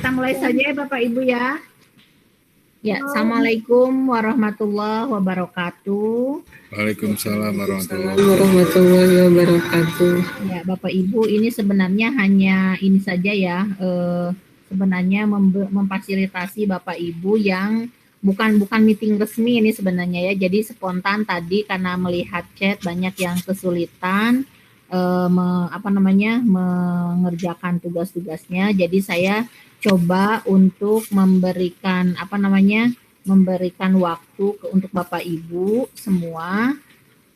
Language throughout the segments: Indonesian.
kita mulai saja ya Bapak Ibu ya. Ya, Assalamualaikum warahmatullahi wabarakatuh. Waalaikumsalam warahmatullahi wabarakatuh. Ya, Bapak Ibu, ini sebenarnya hanya ini saja ya. Sebenarnya memfasilitasi Bapak Ibu yang bukan meeting resmi ini sebenarnya ya. Jadi spontan tadi karena melihat chat banyak yang kesulitan mengerjakan tugas-tugasnya. Jadi saya coba untuk memberikan waktu untuk Bapak Ibu semua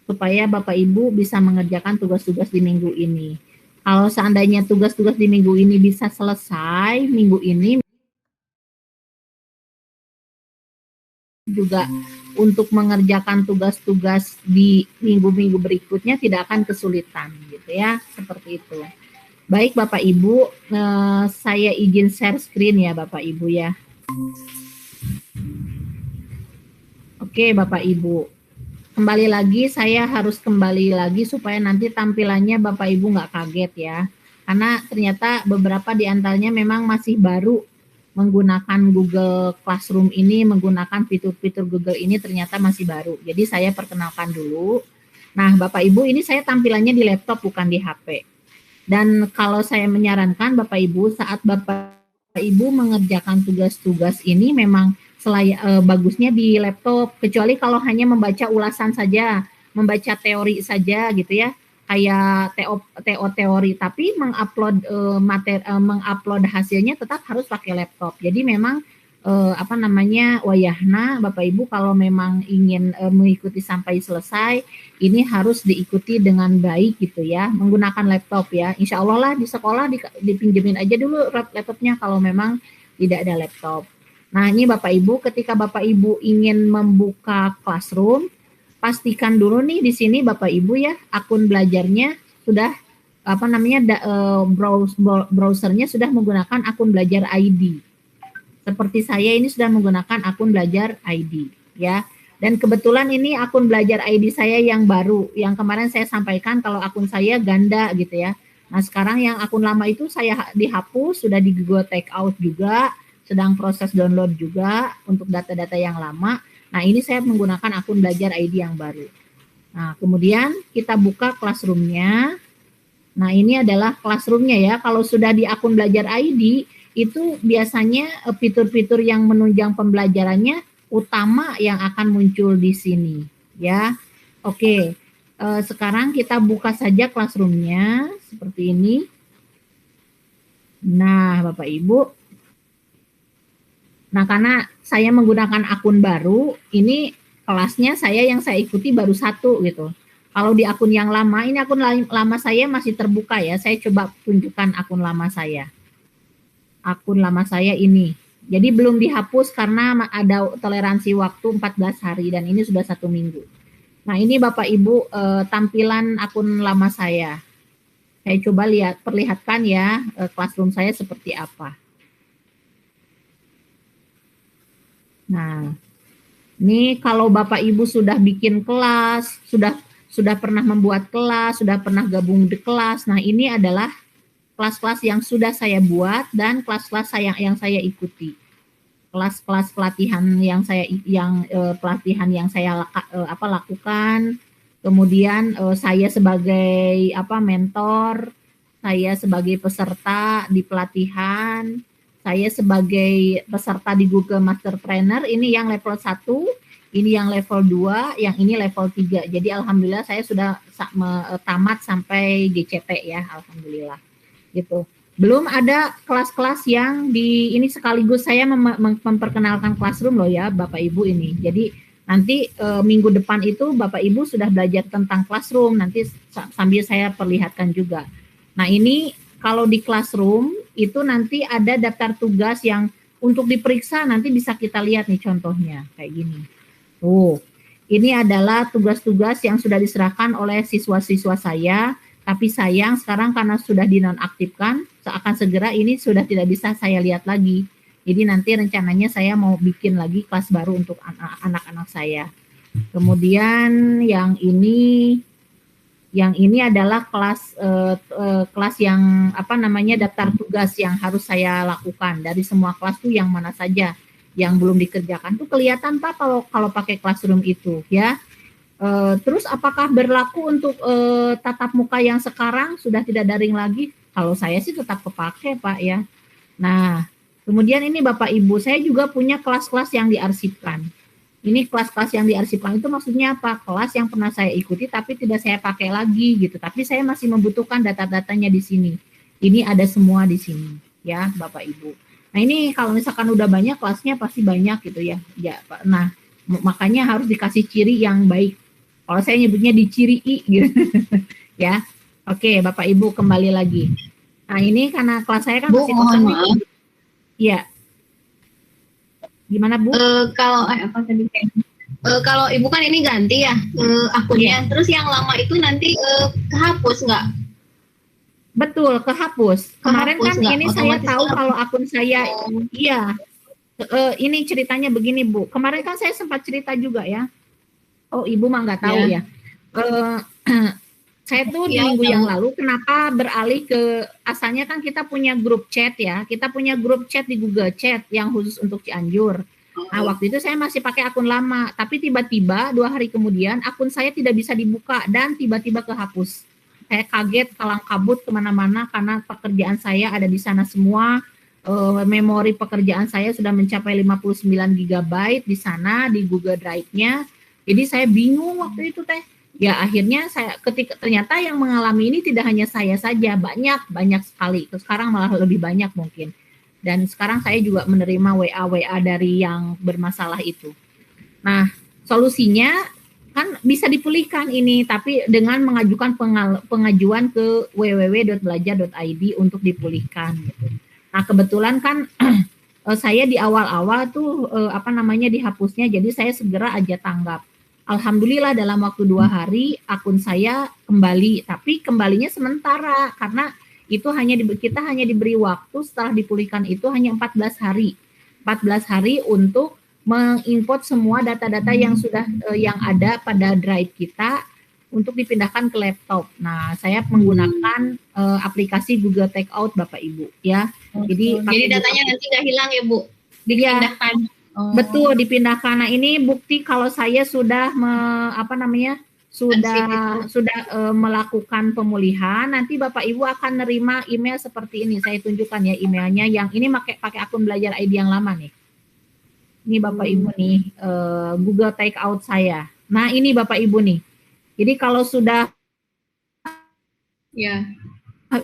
supaya Bapak Ibu bisa mengerjakan tugas-tugas di minggu ini. Kalau seandainya tugas-tugas di minggu ini bisa selesai minggu ini, juga untuk mengerjakan tugas-tugas di minggu-minggu berikutnya tidak akan kesulitan gitu ya, seperti itu. Baik Bapak Ibu, saya izin share screen ya Bapak Ibu ya. Oke Bapak Ibu, kembali lagi saya harus kembali lagi supaya nanti tampilannya Bapak Ibu nggak kaget ya. Karena ternyata beberapa di antaranya memang masih baru menggunakan Google Classroom ini, menggunakan fitur-fitur Google ini ternyata masih baru. Jadi saya perkenalkan dulu. Nah Bapak Ibu, ini saya tampilannya di laptop bukan di HP. Dan kalau saya menyarankan Bapak Ibu, saat Bapak Ibu mengerjakan tugas-tugas ini memang bagusnya di laptop, kecuali kalau hanya membaca ulasan saja, membaca teori saja gitu ya, kayak teori, tapi mengupload hasilnya tetap harus pakai laptop. Jadi memang wayahna Bapak Ibu kalau memang ingin mengikuti sampai selesai, ini harus diikuti dengan baik gitu ya, menggunakan laptop ya. Insya Allah lah di sekolah dipinjemin aja dulu laptopnya kalau memang tidak ada laptop. Nah ini Bapak Ibu, ketika Bapak Ibu ingin membuka Classroom, pastikan dulu nih di sini Bapak Ibu ya, akun belajarnya sudah browsernya sudah menggunakan akun belajar ID. Seperti saya ini sudah menggunakan akun belajar ID ya. Dan kebetulan ini akun belajar ID saya yang baru. Yang kemarin saya sampaikan kalau akun saya ganda gitu ya. Nah sekarang yang akun lama itu saya dihapus, sudah di Google Take Out juga, sedang proses download juga untuk data-data yang lama. Nah ini saya menggunakan akun belajar ID yang baru. Nah kemudian kita buka Classroom-nya. Nah ini adalah Classroom-nya ya. Kalau sudah di akun belajar ID, itu biasanya fitur-fitur yang menunjang pembelajarannya utama yang akan muncul di sini ya. Oke, sekarang kita buka saja Classroom-nya seperti ini. Nah Bapak Ibu, nah karena saya menggunakan akun baru, ini kelasnya yang saya ikuti baru 1 gitu. Kalau di akun yang lama, ini akun lama saya masih terbuka ya, saya coba tunjukkan akun lama saya. Akun lama saya ini. Jadi belum dihapus karena ada toleransi waktu 14 hari dan ini sudah 1 minggu. Nah ini Bapak Ibu tampilan akun lama saya. Saya coba perlihatkan ya Classroom saya seperti apa. Nah ini kalau Bapak Ibu sudah bikin kelas, sudah pernah membuat kelas, sudah pernah gabung di kelas. Nah ini adalah kelas-kelas yang sudah saya buat dan kelas-kelas yang saya ikuti, kelas-kelas pelatihan yang saya lakukan. Kemudian saya sebagai mentor, saya sebagai peserta di pelatihan, saya sebagai peserta di Google Master Trainer. Ini yang level 1, ini yang level 2, yang ini level 3. Jadi alhamdulillah saya sudah tamat sampai GCT ya, alhamdulillah. Gitu. Belum ada kelas-kelas yang ini sekaligus saya memperkenalkan Classroom loh ya Bapak Ibu ini. Jadi nanti minggu depan itu Bapak Ibu sudah belajar tentang Classroom, nanti sambil saya perlihatkan juga. Nah ini kalau di Classroom itu nanti ada daftar tugas yang untuk diperiksa, nanti bisa kita lihat nih contohnya kayak gini. Ini adalah tugas-tugas yang sudah diserahkan oleh siswa-siswa saya. Tapi sayang sekarang karena sudah dinonaktifkan, akan segera ini sudah tidak bisa saya lihat lagi. Jadi nanti rencananya saya mau bikin lagi kelas baru untuk anak-anak saya. Kemudian yang ini Yang ini adalah kelas yang apa namanya daftar tugas yang harus saya lakukan dari semua kelas tuh yang mana saja yang belum dikerjakan tuh kelihatan Pak kalau pakai Classroom itu ya. Terus apakah berlaku untuk tatap muka yang sekarang sudah tidak daring lagi? Kalau saya sih tetap kepake Pak ya. Nah, kemudian ini Bapak Ibu, saya juga punya kelas-kelas yang diarsipkan. Ini kelas-kelas yang diarsipkan itu maksudnya apa? Kelas yang pernah saya ikuti tapi tidak saya pakai lagi gitu. Tapi saya masih membutuhkan data-datanya di sini. Ini ada semua di sini ya Bapak Ibu. Nah ini kalau misalkan udah banyak kelasnya pasti banyak gitu ya. Ya Pak. Nah makanya harus dikasih ciri yang baik. Kalau saya nyebutnya dicirii gitu ya. Oke Bapak Ibu kembali lagi. Nah ini karena kelas saya kan Bu, masih mohon kosong. maaf. Iya. Gimana Bu? Kalau apa tadi? Kalau Ibu kan ini ganti ya akunnya, terus yang lama itu nanti kehapus nggak? Betul, kehapus. Kemarin kan nggak? ini saya tahu kalau akun saya, iya. Ini ceritanya begini Bu. Kemarin kan saya sempat cerita juga ya. Oh Ibu mah nggak tahu ya. Saya tuh di minggu yang lalu kenapa beralih ke asalnya kan kita punya grup chat ya. Kita punya grup chat di Google Chat yang khusus untuk Cianjur. Nah waktu itu saya masih pakai akun lama, tapi tiba-tiba 2 hari kemudian akun saya tidak bisa dibuka dan tiba-tiba kehapus. Saya kaget, kalang kabut kemana-mana karena pekerjaan saya ada di sana semua. Memori pekerjaan saya sudah mencapai 59 GB di sana di Google Drive-nya. Jadi saya bingung waktu itu teh. Ya akhirnya saya ketika ternyata yang mengalami ini tidak hanya saya saja, banyak sekali. Terus sekarang malah lebih banyak mungkin. Dan sekarang saya juga menerima WA dari yang bermasalah itu. Nah, solusinya kan bisa dipulihkan ini, tapi dengan mengajukan pengajuan ke www.belajar.id untuk dipulihkan. Gitu. Nah, kebetulan kan saya di awal-awal tuh dihapusnya, jadi saya segera aja tanggap. Alhamdulillah dalam waktu 2 hari akun saya kembali, tapi kembalinya sementara karena itu kita hanya diberi waktu setelah dipulihkan itu hanya 14 hari. 14 hari untuk mengimport semua data-data yang sudah yang ada pada drive kita untuk dipindahkan ke laptop. Nah, saya menggunakan aplikasi Google Takeout Bapak Ibu ya. Jadi datanya nanti nggak hilang ya Bu? Dipindahkan. Ya, betul dipindahkan. Nah, ini bukti kalau saya sudah melakukan pemulihan. Nanti Bapak Ibu akan nerima email seperti ini. Saya tunjukkan ya emailnya. Yang ini pakai akun Belajar ID yang lama nih. Ini Bapak Ibu nih Google Takeout saya. Nah ini Bapak Ibu nih. Jadi kalau sudah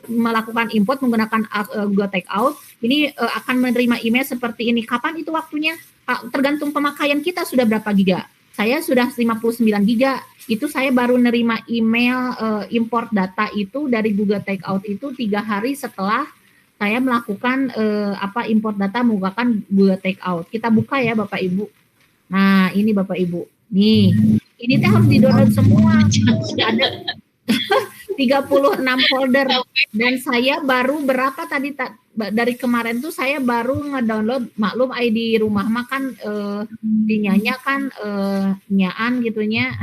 melakukan import menggunakan Google Takeout, ini akan menerima email seperti ini. Kapan itu waktunya? Tergantung pemakaian kita sudah berapa giga. Saya sudah 59 giga. Itu saya baru nerima email import data itu dari Google Takeout itu 3 hari setelah saya melakukan import data menggunakan Google Takeout. Kita buka ya Bapak Ibu. Nah ini Bapak Ibu. Nih, ini teh harus di-download semua. Ada 36 folder dan saya baru berapa tadi dari kemarin tuh saya baru ngedownload, maklum ID rumah makan dinyanya kan nyaan gitunya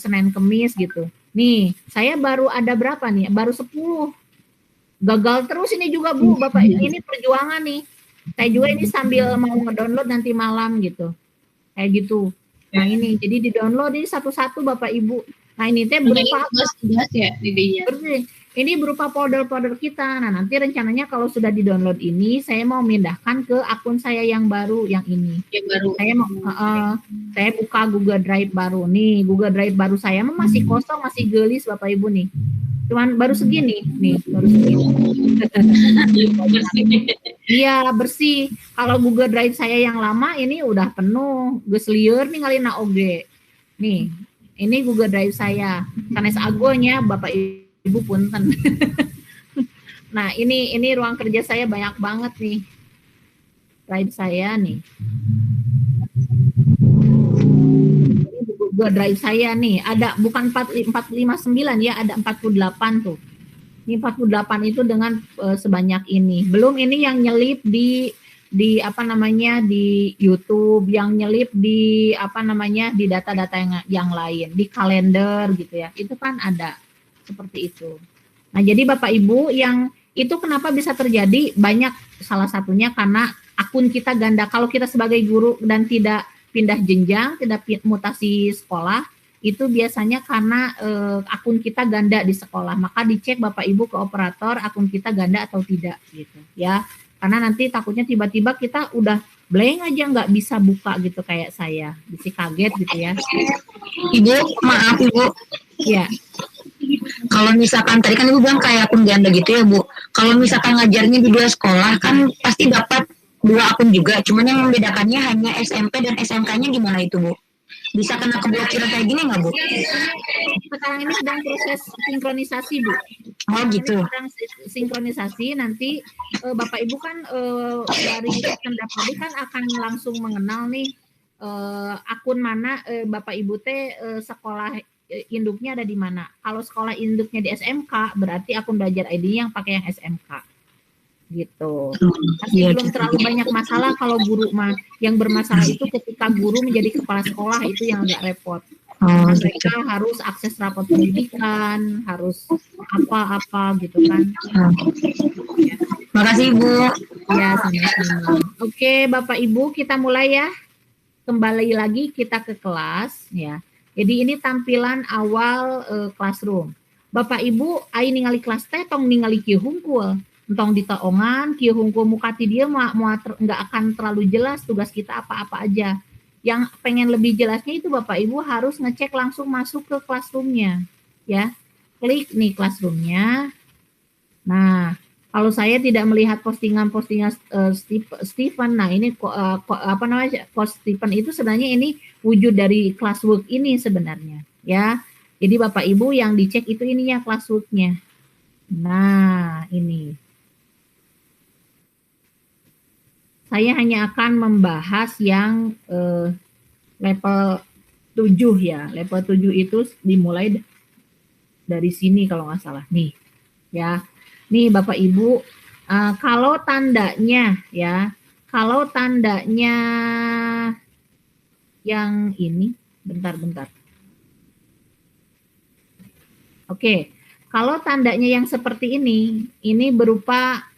Senin Kemis gitu. Nih, saya baru ada berapa nih? Baru 10. Gagal terus ini juga Bu, Bapak, ini perjuangan nih. Saya juga ini sambil mau ngedownload nanti malam gitu. Kayak gitu. Nah ini, jadi di-download ini satu-satu Bapak Ibu. Nah ini teh berupa ini berupa folder-folder kita. Nah nanti rencananya kalau sudah di-download ini, saya mau mindahkan ke akun saya yang baru, yang ini. Yang baru. Saya buka Google Drive baru nih. Google Drive baru saya masih kosong, masih gelis Bapak Ibu nih. Cuman baru segini nih, baru segini. Iya bersih. Kalau Google Drive saya yang lama ini udah penuh, geus lieur ninggalina oge. Nih, ini Google Drive saya. Sanes agonya Bapak Ibu punten. Nah, ini ruang kerja saya banyak banget nih. Drive saya nih. Google Drive saya nih, ada bukan 459 ya, ada 48 tuh. Ini 48 itu dengan sebanyak ini. Belum ini yang nyelip di YouTube, yang nyelip di di data-data yang lain, di kalender gitu ya. Itu kan ada. seperti itu. Nah, jadi Bapak Ibu yang itu kenapa bisa terjadi banyak, salah satunya karena akun kita ganda. Kalau kita sebagai guru dan tidak pindah jenjang, tidak mutasi sekolah, itu biasanya karena akun kita ganda di sekolah. Maka dicek Bapak Ibu ke operator akun kita ganda atau tidak gitu ya. Karena nanti takutnya tiba-tiba kita udah blank aja nggak bisa buka gitu kayak saya, bisa kaget gitu ya. Ibu, maaf Ibu. Ya. Kalau misalkan tadi kan Ibu bilang kayak akun ganda gitu ya Bu. Kalau misalkan ngajarnya di 2 sekolah kan pasti dapat 2 akun juga. Cuman yang membedakannya hanya SMP dan SMK-nya gimana itu Bu? Bisa kena keblokiran kayak gini nggak Bu? Sekarang ini sedang proses sinkronisasi Bu. Oh gitu. Sedang sinkronisasi, nanti Bapak Ibu kan dari September tadi kan akan langsung mengenal nih akun mana Bapak Ibu teh sekolah induknya ada di mana. Kalau sekolah induknya di SMK, berarti akun belajar ID yang pakai yang SMK. Gitu. Tapi belum terlalu banyak masalah kalau guru mah. Yang bermasalah itu ketika guru menjadi kepala sekolah, itu yang agak repot. Mereka harus akses rapot pendidikan, harus apa-apa gitu kan. Ya. Makasih Ibu. Ya, sama-sama. Oke, Bapak Ibu, kita mulai ya. Kembali lagi kita ke kelas ya. Jadi ini tampilan awal classroom. Bapak Ibu, ai ningali kelas teh tong ningali kieu hungkul. Entong ditaongan, kieu hungkul mukati dia nggak akan terlalu jelas tugas kita apa-apa aja. Yang pengen lebih jelasnya itu Bapak Ibu harus ngecek langsung masuk ke classroom-nya. Ya. Klik nih classroom-nya. Nah, kalau saya tidak melihat postingan-postingan Stephen, nah ini apa namanya, Coach Stephen itu sebenarnya ini wujud dari classwork ini sebenarnya, ya. Jadi Bapak Ibu yang dicek itu ininya classwork-nya. Nah, ini. Saya hanya akan membahas yang level 7 ya. Level 7 itu dimulai dari sini kalau nggak salah. Nih, ya. Nih Bapak Ibu, kalau tandanya ya, kalau tandanya yang ini, bentar. Oke, kalau tandanya yang seperti ini berupa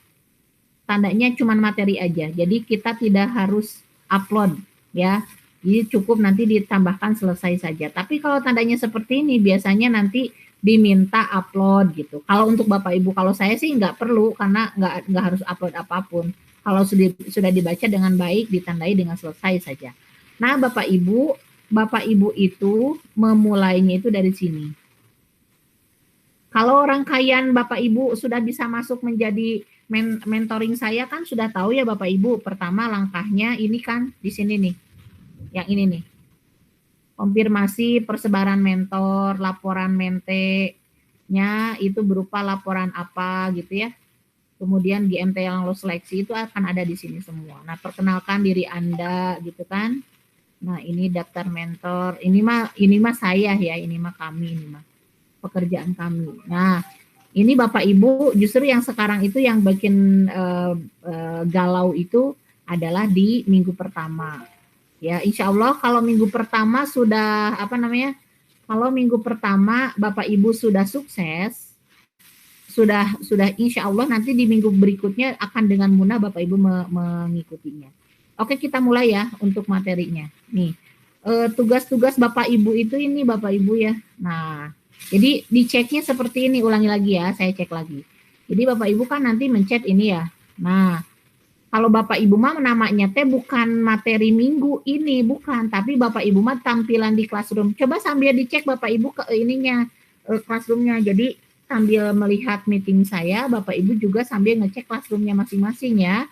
tandanya cuma materi aja. Jadi kita tidak harus upload ya. Jadi cukup nanti ditambahkan selesai saja. Tapi kalau tandanya seperti ini biasanya nanti diminta upload gitu. Kalau untuk Bapak Ibu, kalau saya sih nggak perlu karena nggak harus upload apapun. Kalau sudah dibaca dengan baik, ditandai dengan selesai saja. Nah, Bapak Ibu itu memulainya itu dari sini. Kalau rangkaian Bapak Ibu sudah bisa masuk menjadi mentoring saya kan sudah tahu ya Bapak Ibu. Pertama langkahnya ini kan di sini nih. Yang ini nih. Konfirmasi persebaran mentor, laporan mente-nya itu berupa laporan apa gitu ya. Kemudian GMT yang lo seleksi itu akan ada di sini semua. Nah, perkenalkan diri Anda gitu kan. Nah, ini daftar mentor. Ini mah saya ya, ini mah kami, ini mah pekerjaan kami. Nah, ini Bapak Ibu justru yang sekarang itu yang bikin galau itu adalah di minggu pertama. Ya, insya Allah kalau minggu pertama sudah kalau minggu pertama Bapak Ibu sudah sukses, sudah insya Allah nanti di minggu berikutnya akan dengan mudah Bapak Ibu mengikutinya. Oke, kita mulai ya untuk materinya. Nih, tugas-tugas Bapak Ibu itu ini Bapak Ibu ya. Nah, jadi diceknya seperti ini, ulangi lagi ya, saya cek lagi. Jadi Bapak Ibu kan nanti mencet ini ya. Nah, kalau Bapak Ibu mah namanya teh bukan materi minggu ini, bukan, tapi Bapak Ibu mah tampilan di classroom. Coba sambil dicek Bapak Ibu ke ininya, classroomnya. Jadi sambil melihat meeting saya, Bapak Ibu juga sambil ngecek classroomnya masing-masing ya.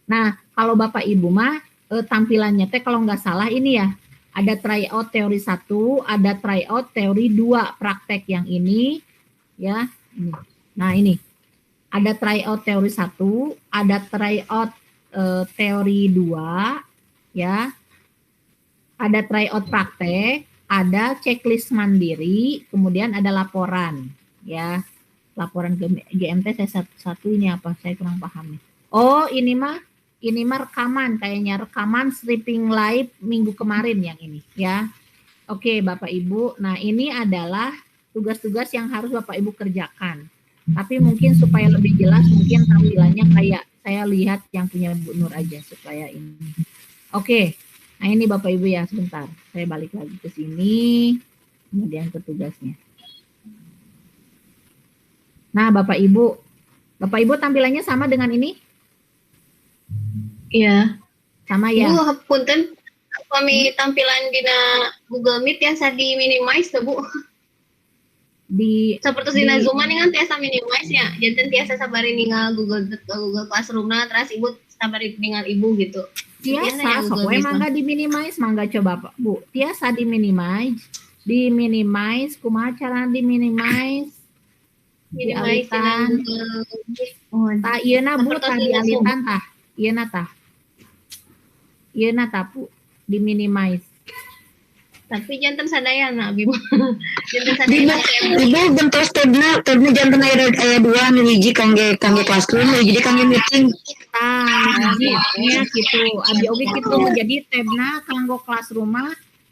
Nah, kalau Bapak Ibu mah tampilannya teh kalau nggak salah ini ya, ada tryout teori 1, ada tryout teori 2 praktek yang ini ya. Nah, ini. Ada tryout teori 1, ada tryout teori 2 ya. Ada tryout praktek, ada checklist mandiri, kemudian ada laporan ya. Laporan GMT saya satu ini apa? Saya kurang paham nih. Oh, ini mah rekaman, kayaknya rekaman stripping live minggu kemarin yang ini ya. Oke, Bapak Ibu. Nah, ini adalah tugas-tugas yang harus Bapak Ibu kerjakan. Tapi mungkin supaya lebih jelas, mungkin tampilannya kayak saya lihat yang punya Bu Nur aja supaya ini. Oke, nah ini Bapak Ibu ya, sebentar. Saya balik lagi ke sini, kemudian ke tugasnya. Nah Bapak Ibu tampilannya sama dengan ini? Iya. Sama ya? Bu, punten kami tampilan di Google Meet tiasa di minimize tuh Bu. Seperti di Zoom ini kan tiasa minimize ya. Jadi tiasa sabari ninggal Google Classroom terus Ibu sabari ninggal Ibu gitu. Tiasa, sok mangga di minimize, mangga coba Pak Bu. Tiasa di minimize, kumaha cara di minimize? Dialitan. Tah ieuna Bu, tah dialitan tah. Ieuna tah Bu, di minimize. Tapi jantan sadaya na Bibu. Jantan sadaya. Ibu bentos tabna jantan aya 2 nu hiji kangge classroom, jadi kangge meeting. Nya gitu. Abi oge gitu. Jadi tabna kanggo classroom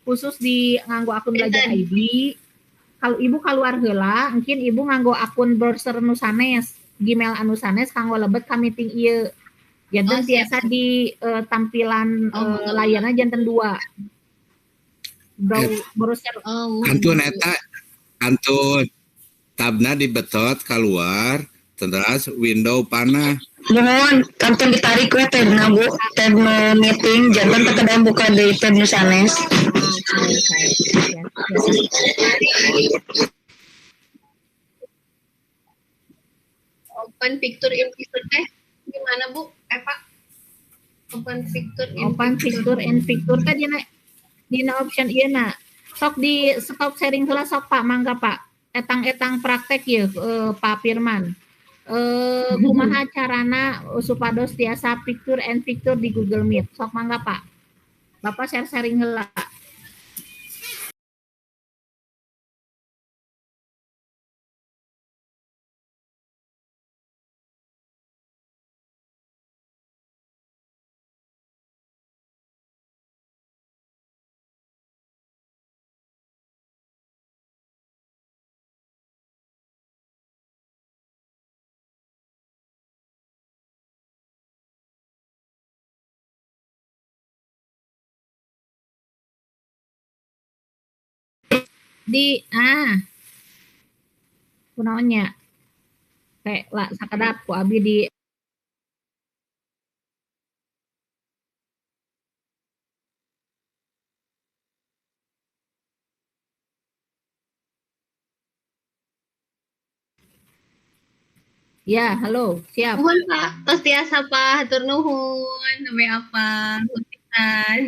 khusus di nganggo akun belajar ID. Kalau Ibu keluar heula, mungkin Ibu nganggo akun browser nu sanes, Gmail anu sanes kanggo lebet ka meeting ieu. Janten tiasa di tampilan layarna janten 2. Browser antun tabna dibetot keluar terus window panah mohon kantong ditarik we tabna Bu, tab meeting jangan kekedai buka di tab nu sanes. Open picture in picture teh gimana Bu? Pak open picture in picture teh dina option ieu na. Sok di stop sharing heula sok Pak, mangga Pak. Etang praktek ieu Pak Firman. Kumaha carana supados tiasa picture and picture di Google Meet. Sok mangga Pak. Bapak sharing heula. Kunaonnya kayak lah sakedap ku abi di ya halo siap nuhun Pak tos tiasa Pak hatur nuhun sampai apa hutitan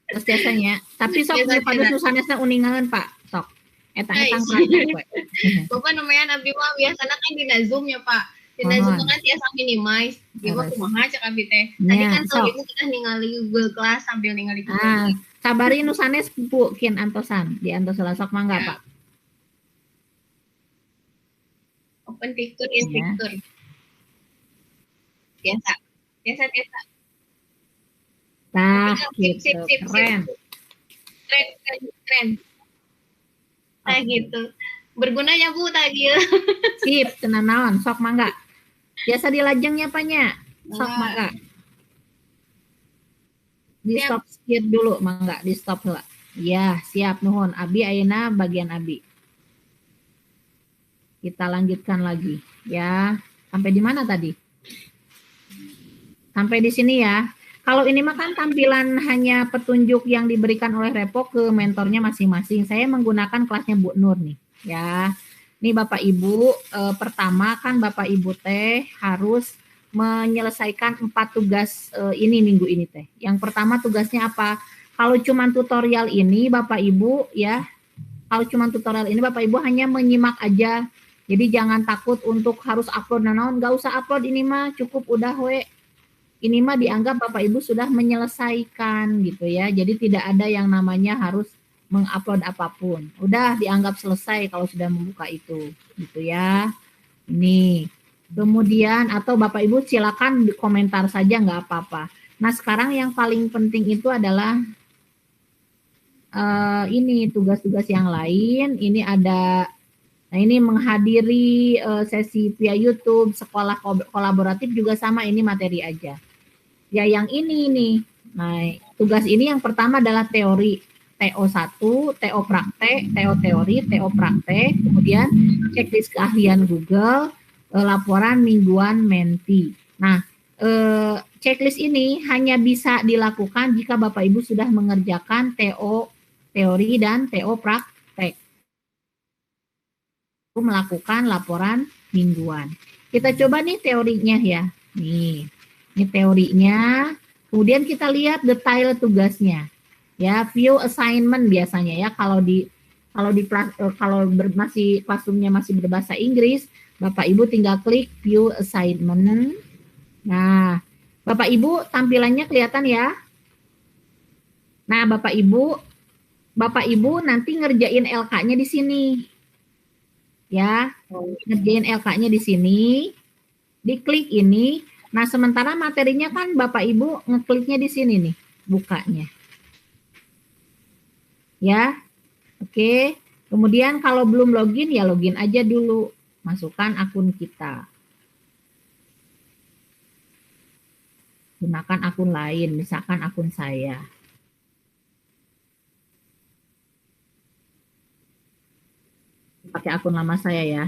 terus biasanya tapi sok pada susanesna uningan Pak sok etang praktek we. Bapak namanya abdi mah biasana kan di Zoom ya Pak. Di Zoom kan tiasa minimize. Ibu kumaha cek abdi teh. Tadi kan kalau Ibu kita ningali Google Class sambil ningali Google. Sabari nu sanes Bu kian antosan di antos sok mangga Pak. Open picture in picture. Biasa. Nah, gitu. Keren. Nah gitu. Berguna ya Bu tadi. Sip, tenan naon, sok mangga. Biasa dilajengnya apanya? Sok mangga. Di stop skip dulu mangga, di stop heula. Ya, siap nuhun. Abi ayeuna bagian Abi. Kita lanjutkan lagi ya. Sampai di mana tadi? Sampai di sini ya. Kalau ini mah kan tampilan hanya petunjuk yang diberikan oleh Repo ke mentornya masing-masing. Saya menggunakan kelasnya Bu Nur nih, ya. Nih Bapak Ibu, pertama kan Bapak Ibu teh harus menyelesaikan 4 tugas ini minggu ini teh. Yang pertama tugasnya apa? Kalau cuma tutorial ini Bapak Ibu ya, Bapak Ibu hanya menyimak aja. Jadi jangan takut untuk harus upload naon, nggak usah upload ini mah, cukup udah we. Ini mah dianggap Bapak Ibu sudah menyelesaikan gitu ya. Jadi tidak ada yang namanya harus mengupload apapun. Udah dianggap selesai kalau sudah membuka itu gitu ya. Ini. Kemudian atau Bapak Ibu silakan di komentar saja nggak apa-apa. Nah sekarang yang paling penting itu adalah ini tugas-tugas yang lain. Ini ada Nah, ini menghadiri sesi via YouTube, sekolah kolaboratif juga sama, ini materi aja. Ya, yang ini nih. Nah, tugas ini yang pertama adalah teori. TO1, TO praktek, TO teori, TO praktek, kemudian checklist keahlian Google, laporan mingguan Menti. Nah, checklist ini hanya bisa dilakukan jika Bapak Ibu sudah mengerjakan TO teori dan TO praktek. Melakukan laporan mingguan. Kita coba nih teorinya ya. Nih, ini teorinya. Kemudian kita lihat detail tugasnya. Ya, view assignment biasanya ya, kalau masih classroomnya masih berbahasa Inggris, Bapak Ibu tinggal klik view assignment. Nah, Bapak Ibu tampilannya kelihatan ya. Nah, Bapak Ibu nanti ngerjain LK-nya di sini. Ya, ngerjain LK-nya di sini. Diklik ini. Nah, sementara materinya kan Bapak Ibu ngekliknya di sini nih, bukanya. Ya, oke. Kemudian kalau belum login ya login aja dulu, masukkan akun kita. Gunakan akun lain, misalkan akun saya. Pakai akun lama saya ya.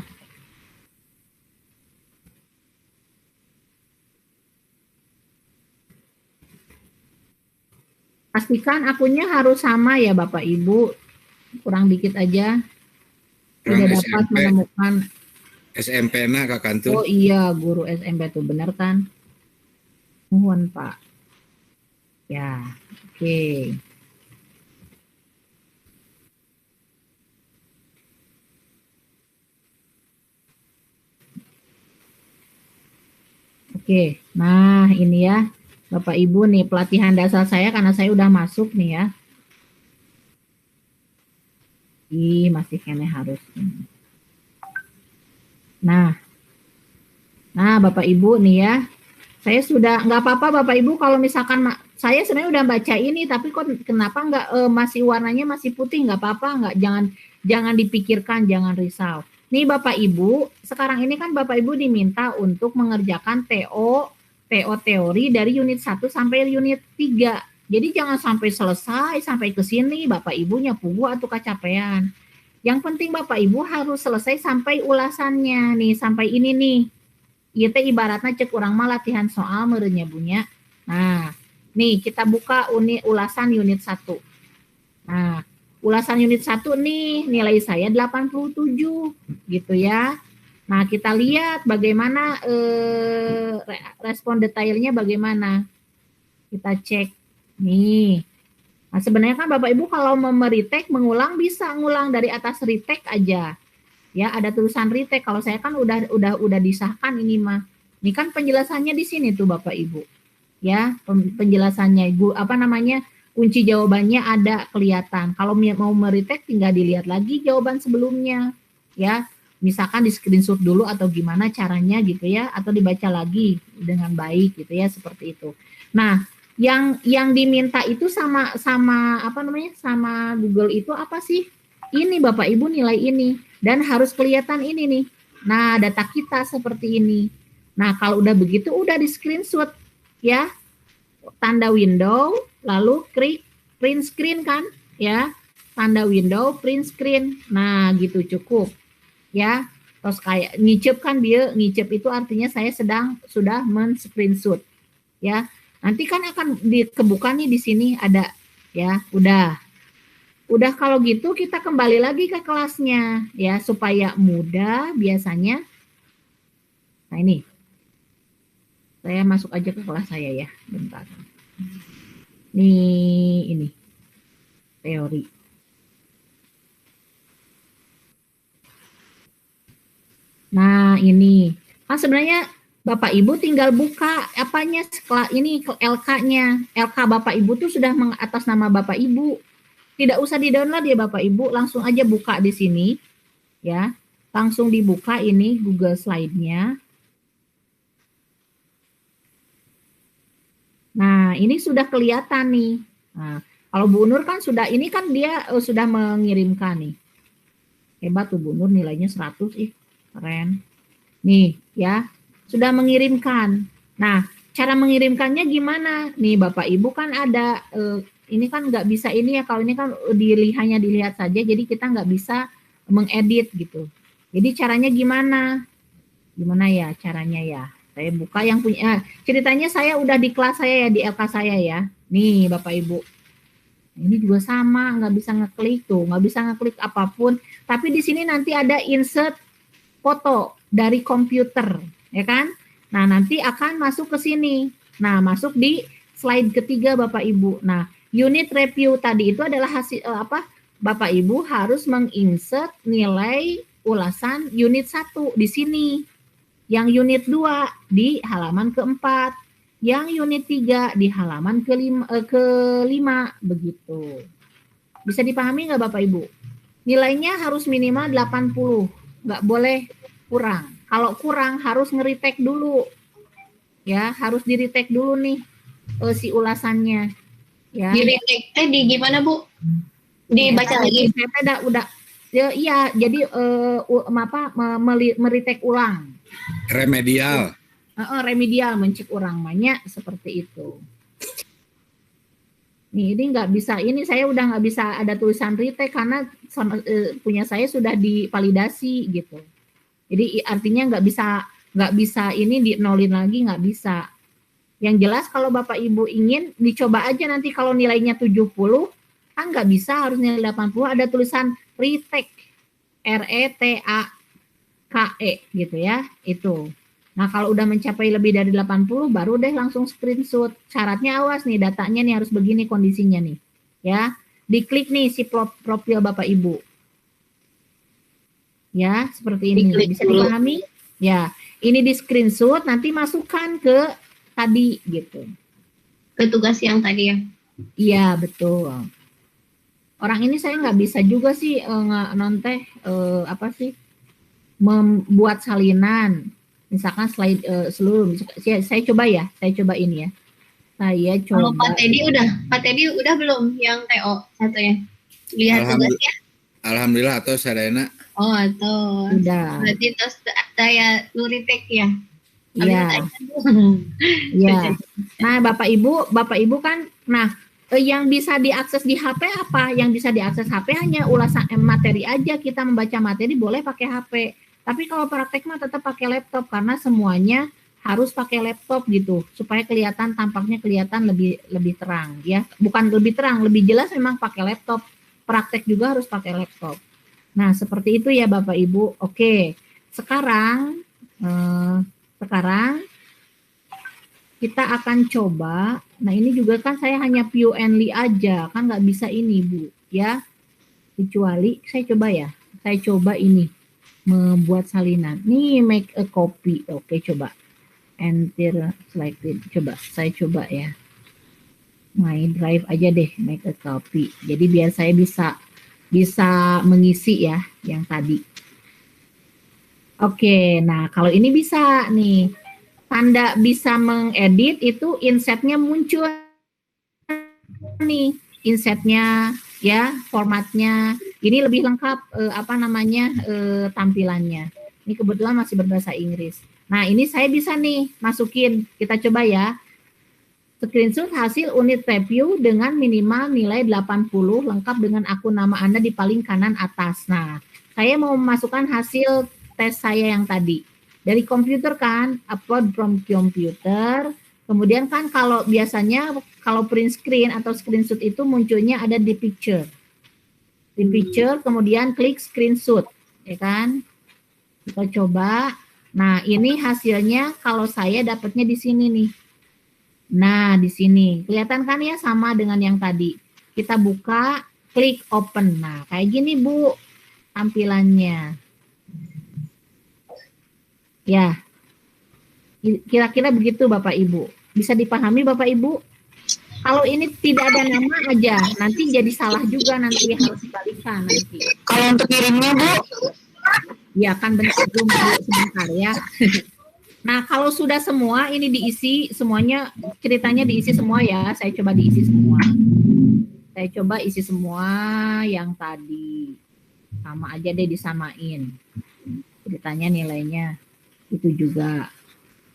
Pastikan akunnya harus sama ya Bapak Ibu, kurang dikit aja. Tidak dapat menemukan SMP na Kakantun. Oh iya, guru SMP tuh benar kan? Mohon Pak. Ya, oke. Oke, nah ini ya. Bapak Ibu nih pelatihan dasar saya karena saya udah masuk nih ya. Masih kene harus. Nah Bapak Ibu nih ya. Saya sudah nggak apa-apa Bapak Ibu kalau misalkan saya sebenarnya udah baca ini tapi kok kenapa nggak masih warnanya masih putih, nggak apa-apa, nggak, jangan dipikirkan, jangan risau. Nih Bapak Ibu, sekarang ini kan Bapak Ibu diminta untuk mengerjakan TO teori dari unit 1 sampai unit 3. Jadi jangan sampai selesai, sampai ke sini Bapak Ibunya pugu atau kecapean. Yang penting Bapak Ibu harus selesai sampai ulasannya nih, sampai ini nih. Itu ibaratnya cek urang mah latihan soal merenya bunya. Nah, nih kita buka ulasan unit 1. Nah, ulasan unit 1 nih nilai saya 87 gitu ya. Nah, kita lihat bagaimana respon detailnya bagaimana. Kita cek nih. Nah, sebenarnya kan Bapak Ibu kalau mau retake mengulang bisa ngulang dari atas retake aja. Ya, ada tulisan retake. Kalau saya kan udah disahkan ini mah. Ini kan penjelasannya di sini tuh Bapak Ibu. Ya, penjelasannya Ibu kunci jawabannya ada kelihatan. Kalau mau meretake tinggal dilihat lagi jawaban sebelumnya. Ya, misalkan di screenshot dulu atau gimana caranya gitu ya, atau dibaca lagi dengan baik gitu ya, seperti itu. Nah, yang diminta itu sama Google itu apa sih? Ini Bapak Ibu nilai ini dan harus kelihatan ini nih. Nah, data kita seperti ini. Nah, kalau udah begitu udah di screenshot ya. Tanda window lalu klik print screen kan ya. Tanda window print screen. Nah, gitu cukup. Ya, terus kayak ngicep kan dia, ngicep itu artinya saya sudah men-screenshot ya. Nanti kan akan dikebuka nih di sini ada ya, udah kalau gitu kita kembali lagi ke kelasnya ya supaya mudah biasanya. Nah, ini saya masuk aja ke kelas saya ya, bentar. Nih, ini teori. Nah, ini kan sebenarnya Bapak Ibu tinggal buka apanya ini LK-nya. LK Bapak Ibu tuh sudah atas nama Bapak Ibu. Tidak usah di-download ya Bapak Ibu, langsung aja buka di sini. Ya. Langsung dibuka ini Google Slide-nya. Nah, ini sudah kelihatan nih. Nah, kalau Bu Nur kan sudah, ini kan dia sudah mengirimkan nih. Hebat tuh Bu Nur, nilainya 100, keren. Nih ya, sudah mengirimkan. Nah, cara mengirimkannya gimana? Nih Bapak Ibu kan ada, ini kan nggak bisa ini ya, kalau ini kan hanya dilihat saja, jadi kita nggak bisa mengedit gitu. Jadi caranya gimana? Gimana ya caranya ya? Saya buka yang punya, ceritanya saya udah di kelas saya ya, di LK saya ya. Nih Bapak Ibu. Ini juga sama, nggak bisa ngeklik tuh, nggak bisa ngeklik apapun. Tapi di sini nanti ada insert foto dari komputer, ya kan? Nah, nanti akan masuk ke sini. Nah, masuk di slide ketiga Bapak Ibu. Nah, unit review tadi itu adalah hasil Bapak Ibu harus menginsert nilai ulasan unit 1 di sini. Yang unit 2 di halaman keempat. Yang unit 3 di halaman kelima begitu. Bisa dipahami nggak Bapak Ibu? Nilainya harus minimal 80, nggak boleh kurang. Kalau kurang harus nge-retake dulu. Ya, harus di-retake dulu nih si ulasannya. Ya. Di-retake di gimana, Bu? Dibaca lagi. Saya udah ya, iya, jadi meretake ulang. Remedial. Remedial, mencek ulang banyak seperti itu. Nih, ini nggak bisa, ini saya udah nggak bisa ada tulisan retake karena punya saya sudah divalidasi gitu. Jadi artinya nggak bisa ini di-nolin lagi, nggak bisa. Yang jelas kalau Bapak Ibu ingin dicoba aja nanti kalau nilainya 70 kan nggak bisa, harus nilai 80, ada tulisan retake, RETAKE gitu ya, itu. Nah kalau udah mencapai lebih dari 80 baru deh langsung screenshot. Syaratnya awas nih, datanya nih harus begini kondisinya nih ya. Diklik nih si profil Bapak Ibu. Ya, seperti ini. Bisa dipahami? Ya, ini di screenshot, nanti masukkan ke tadi gitu. Ke tugas yang tadi ya? Iya, betul. Orang ini saya nggak bisa juga sih membuat salinan. Misalkan slide seluruh, saya coba ya, saya coba ini ya. Saya coba. Kalau Pak Teddy udah belum yang TO satunya? Lihat tugasnya. Alhamdulillah atau Sadayana. Oh, atau udah. Berarti terus saya retake ya. Iya. Iya. Nah, Bapak Ibu kan, nah yang bisa diakses di HP apa? Yang bisa diakses HP hanya ulasan materi aja. Kita membaca materi boleh pakai HP. Tapi kalau praktek mah tetap pakai laptop karena semuanya harus pakai laptop gitu supaya tampaknya kelihatan lebih terang ya. Bukan lebih terang, lebih jelas memang pakai laptop. Praktek juga harus pakai laptop. Nah, seperti itu ya Bapak Ibu. Oke. Sekarang kita akan coba. Nah, ini juga kan saya hanya view only aja, kan nggak bisa ini Bu ya. Kecuali saya coba ya. Saya coba ini membuat salinan. Nih make a copy. Oke, coba. Enter selected. Coba saya coba ya. My drive aja deh, make a copy. Jadi biar saya bisa mengisi ya yang tadi. Oke, nah kalau ini bisa nih. Tanda bisa mengedit itu insetnya muncul nih. Insetnya ya, formatnya. Ini lebih lengkap tampilannya. Ini kebetulan masih berbahasa Inggris. Nah, ini saya bisa nih masukin. Kita coba ya. Screenshot hasil unit review dengan minimal nilai 80 lengkap dengan akun nama Anda di paling kanan atas. Nah, saya mau memasukkan hasil tes saya yang tadi. Dari komputer kan, upload from computer. Kemudian kan kalau biasanya kalau print screen atau screenshot itu munculnya ada di picture. Di picture kemudian klik screenshot, ya kan? Kita coba. Nah, ini hasilnya kalau saya dapatnya di sini nih. Nah, di sini kelihatan kan ya sama dengan yang tadi. Kita buka, klik open. Nah, kayak gini Bu tampilannya. Ya. Kira-kira begitu Bapak Ibu. Bisa dipahami Bapak Ibu? Kalau ini tidak ada nama aja, nanti jadi salah juga, nanti harus dibalikkan nanti. Kalau untuk kirimnya Bu? Ya kan sebentar ya. Nah, kalau sudah semua ini diisi semuanya, ceritanya diisi semua ya. Saya coba diisi semua. Saya coba isi semua yang tadi. sama aja deh disamain. Ceritanya nilainya itu juga.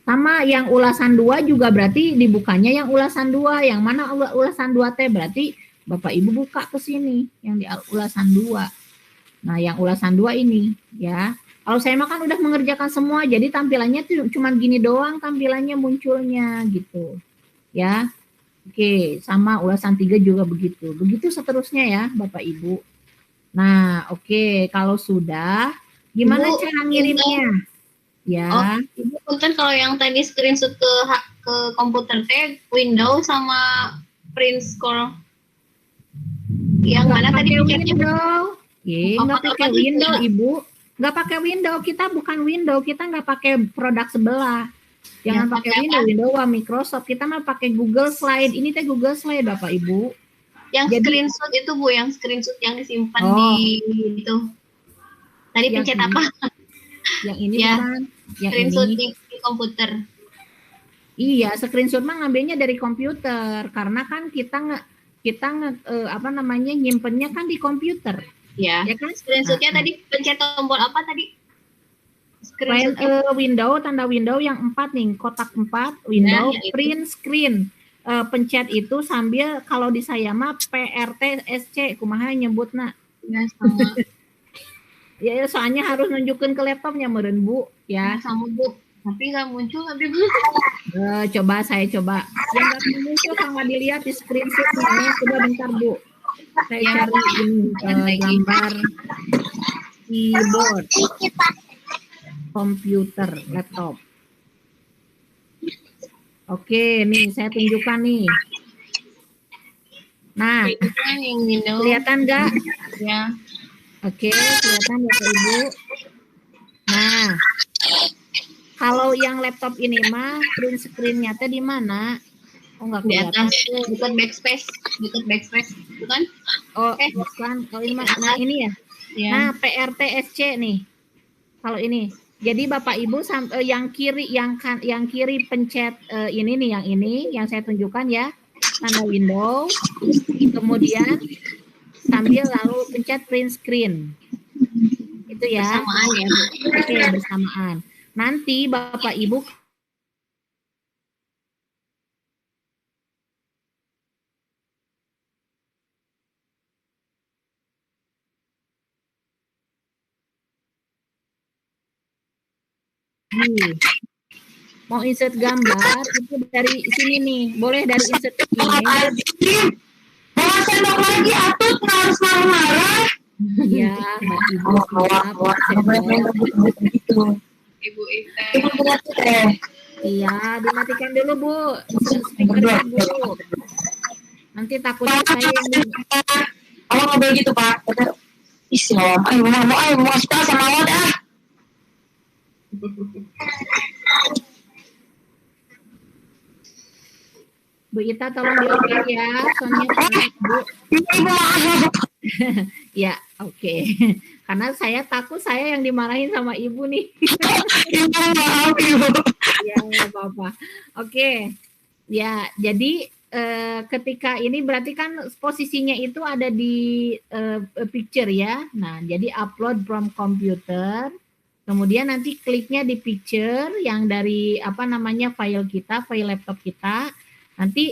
Sama yang ulasan 2 juga berarti dibukanya yang ulasan 2. Yang mana ulasan 2 teh berarti Bapak Ibu buka ke sini yang di ulasan 2. Nah, yang ulasan 2 ini ya. Kalau saya mah kan udah mengerjakan semua, jadi tampilannya tuh cuma gini doang tampilannya munculnya gitu. Ya. Oke, sama ulasan 3 juga begitu. Begitu seterusnya ya, Bapak Ibu. Nah, oke, kalau sudah, gimana Ibu, cara ngirimnya? Ya. Oh, Ibu punten kalau yang tadi screenshot ke komputer teh Windows sama print scroll. Yang mana tadi pencetnya? Windows? Nggak pakai Windows, Ibu. Nggak pakai Windows, kita bukan Windows, kita nggak pakai produk sebelah. Jangan pakai Windows sama Microsoft. Kita mah pakai Google Slide. Ini teh Google Slide, Bapak Ibu. Yang Jadi, screenshot itu Bu, yang screenshot yang disimpan di itu. Tadi yang pencet ini. apa? Yang ini Ya, bukan. Yang screenshot ini. di komputer. Iya, screenshot mah ngambilnya dari komputer. Karena kan kita nyimpennya kan di komputer. Ya, Ya kan? screenshotnya tadi pencet tombol apa tadi? Window, tanda window yang 4 nih, kotak 4, window, Nah, print screen. Pencet itu sambil kalau di saya mah PRT-SC, kumaha nyebutna. Ya, sama. Ya, soalnya harus nunjukin ke laptopnya meureun Bu, ya. Sama Bu. Tapi nggak muncul tapi Bu. Saya coba. Yang nggak muncul sama dilihat di screenshotnya ya. Coba bentar Bu. Saya cari ini gambar keyboard komputer laptop. Oke, nih saya tunjukkan nih. Nah, Itu kan yang Windows. kelihatan nggak? Ya. Oke, kelihatan Bapak Ibu. Nah, kalau yang laptop ini mah print screen-nya teh di mana? Oh, nggak Di kelihatan. atas dekat backspace, bukan? Oh, bukan. Kalau ini mah, nah ini ya. Ya. Nah, PRTSC nih. Kalau ini. Jadi Bapak Ibu yang kiri yang kiri pencet ini nih yang saya tunjukkan ya. Tanda window. Kemudian sambil lalu pencet print screen. Itu ya. Bersamaan ya. Oke, bersamaan. Nanti Bapak Ibu mau insert gambar itu dari sini nih, boleh dari insert ini. Mau sendok lagi atut harus marah-marah. Iya, Mbak Ibu. Gitu. Ibu Ita. Iya, dimatikan dulu Bu, speakernya dulu. Nanti takutnya saya yang Awak ngobrol gitu Pak. Islam, mau aspal sama awak dah. Bu Ita tolong di oke ya, soalnya Pak, Bu. Ya, oke. Karena saya takut saya yang dimarahin sama Ibu nih. Maaf Ibu. Ya, nggak apa-apa. Oke. Ya, jadi ketika ini berarti kan posisinya itu ada di picture ya. Nah, jadi upload from computer. Kemudian nanti kliknya di picture yang dari file kita, file laptop kita. Nanti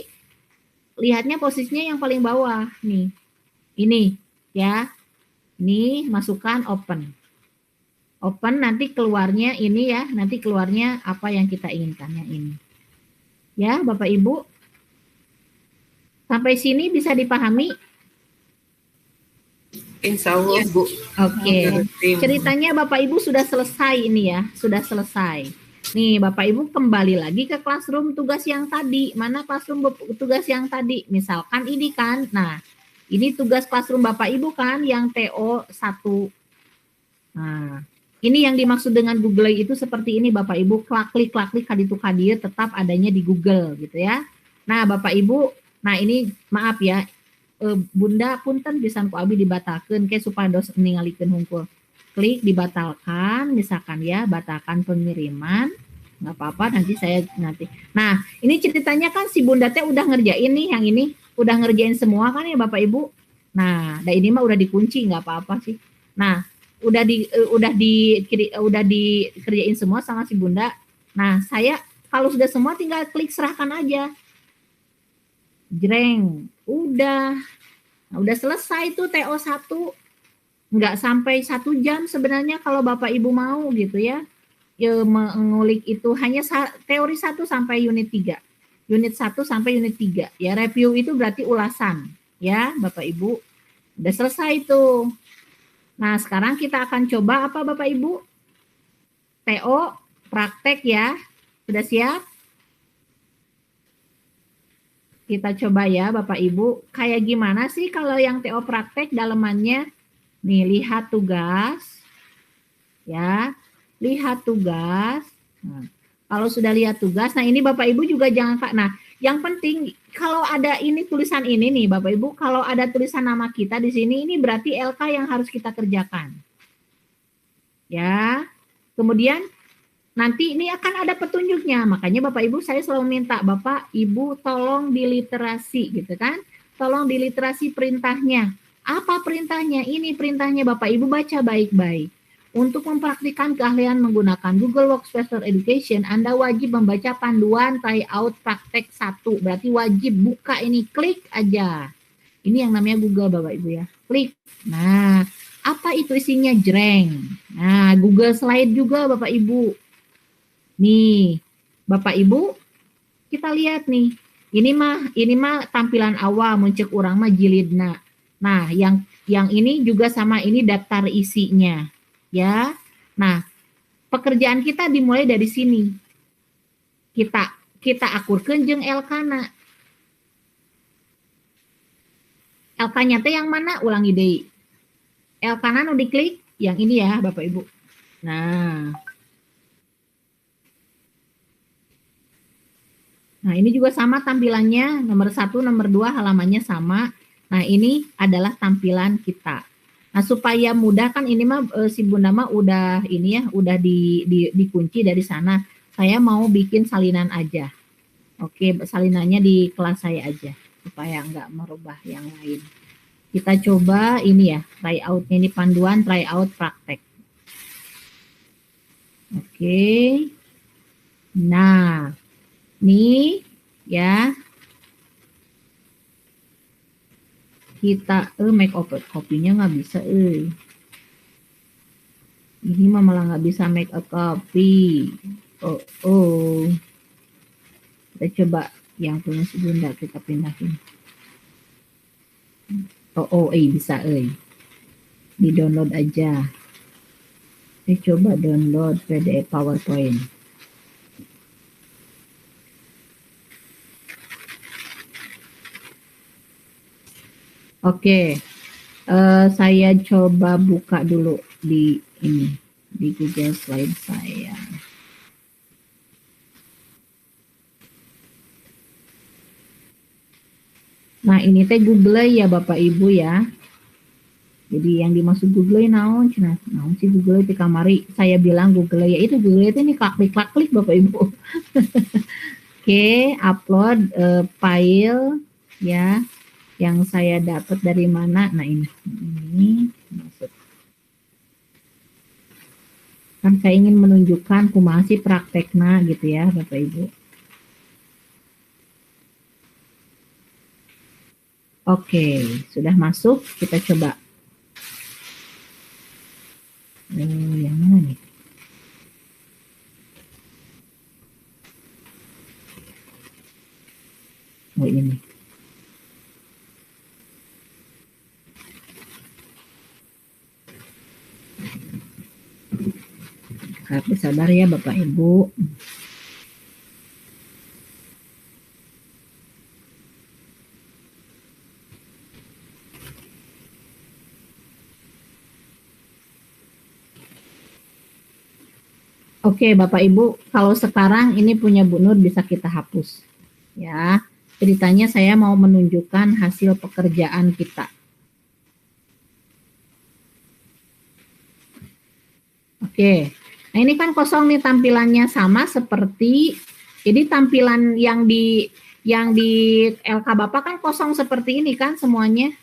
lihatnya posisinya yang paling bawah nih. Ini ya. Ini masukkan open. Open nanti keluarnya ini ya, nanti keluarnya apa yang kita inginkan yang ini. Ya, Bapak Ibu. Sampai sini bisa dipahami? Insya Allah Bu. Oke. Ceritanya Bapak Ibu sudah selesai ini ya, sudah selesai. Nih Bapak Ibu kembali lagi ke classroom tugas yang tadi. Mana classroom tugas yang tadi? Misalkan ini kan. Nah, ini tugas classroom Bapak Ibu kan yang TO1. Nah, ini yang dimaksud dengan Google itu seperti ini Bapak Ibu. Klik kaditu kadir tetap adanya di Google gitu ya. Nah, Bapak Ibu, nah ini maaf ya. Bunda punten pisan ku abi dibatalkeun ke supados ningalikeun hungkul. Klik dibatalkan misalkan ya, batalkan pengiriman. Nggak apa-apa nanti. Nah, ini ceritanya kan si Bunda teh udah ngerjain nih yang ini, udah ngerjain semua kan ya Bapak Ibu. Nah, ini mah udah dikunci nggak apa-apa sih. Nah, udah dikerjain semua sama si Bunda. Nah, saya kalau sudah semua tinggal klik serahkan aja. Jreng, udah. Nah, udah selesai tuh TO1. Nggak sampai 1 jam sebenarnya kalau Bapak Ibu mau gitu ya. Mengulik itu hanya teori 1 sampai unit 3. Unit 1 sampai unit 3. Ya, review itu berarti ulasan. Ya, Bapak Ibu. Udah selesai tuh. Nah, sekarang kita akan coba apa Bapak Ibu? TO praktek ya. Sudah siap? Kita coba ya Bapak Ibu. Kayak gimana sih kalau yang TO praktek dalemannya? Nih, lihat tugas. Ya, lihat tugas. Nah, kalau sudah lihat tugas, nah ini Bapak Ibu juga jangan, nah yang penting kalau ada ini tulisan ini nih Bapak Ibu, kalau ada tulisan nama kita di sini, ini berarti LK yang harus kita kerjakan. Ya, kemudian nanti ini akan ada petunjuknya, makanya Bapak Ibu saya selalu minta Bapak Ibu tolong diliterasi gitu kan, tolong diliterasi perintahnya. Apa perintahnya? Ini perintahnya Bapak Ibu baca baik-baik. Untuk mempraktikkan keahlian menggunakan Google Workspace for Education, Anda wajib membaca panduan tryout praktek 1. Berarti wajib buka ini, klik aja. Ini yang namanya Google Bapak Ibu ya. Klik. Nah, apa itu isinya? Jreng. Nah, Google Slide juga Bapak Ibu. Nih, Bapak Ibu, kita lihat nih. Ini mah tampilan awal muncul urang mah jilidna. Nah, yang ini juga sama, ini daftar isinya. Ya, nah pekerjaan kita dimulai dari sini. Kita akurkeun jeung LK-na. LK-nya teh yang mana? Ulangi deui. LK-na nu diklik yang ini ya, Bapak Ibu. Nah, ini juga sama tampilannya, nomor 1, nomor 2 halamannya sama. Nah, ini adalah tampilan kita. Nah, supaya mudah kan ini mah si Bunda mah udah ini ya, udah dikunci dari sana. Saya mau bikin salinan aja. Oke, salinannya di kelas saya aja supaya nggak merubah yang lain. Kita coba ini ya, tryout-nya ini panduan tryout praktek. Oke. Nah, nih ya. Kita make up copy-nya nggak bisa ini mah malah nggak bisa make up copy. Kita coba yang punya si Bunda kita pindahin. Bisa di download aja. Kita coba download PDF PowerPoint. Oke, saya coba buka dulu di ini, di Google Slide saya. Nah, ini teh Google ya Bapak Ibu ya. Jadi yang dimaksud Google naon sih Google di kamari. Saya bilang Google ya itu Google itu ini klik Bapak Ibu. Oke, upload file ya. Yang saya dapat dari mana? Nah, ini masuk. Kan saya ingin menunjukkan kumaha sih praktekna gitu ya, Bapak Ibu. Oke, sudah masuk. Kita coba. Yang mana nih? Oh, ini. Harus sabar ya Bapak Ibu. Oke Bapak Ibu, kalau sekarang ini punya Bu Nur bisa kita hapus. Ya, ceritanya saya mau menunjukkan hasil pekerjaan kita. Oke. Nah, ini kan kosong nih tampilannya sama seperti jadi tampilan yang di LK Bapak kan kosong seperti ini kan semuanya.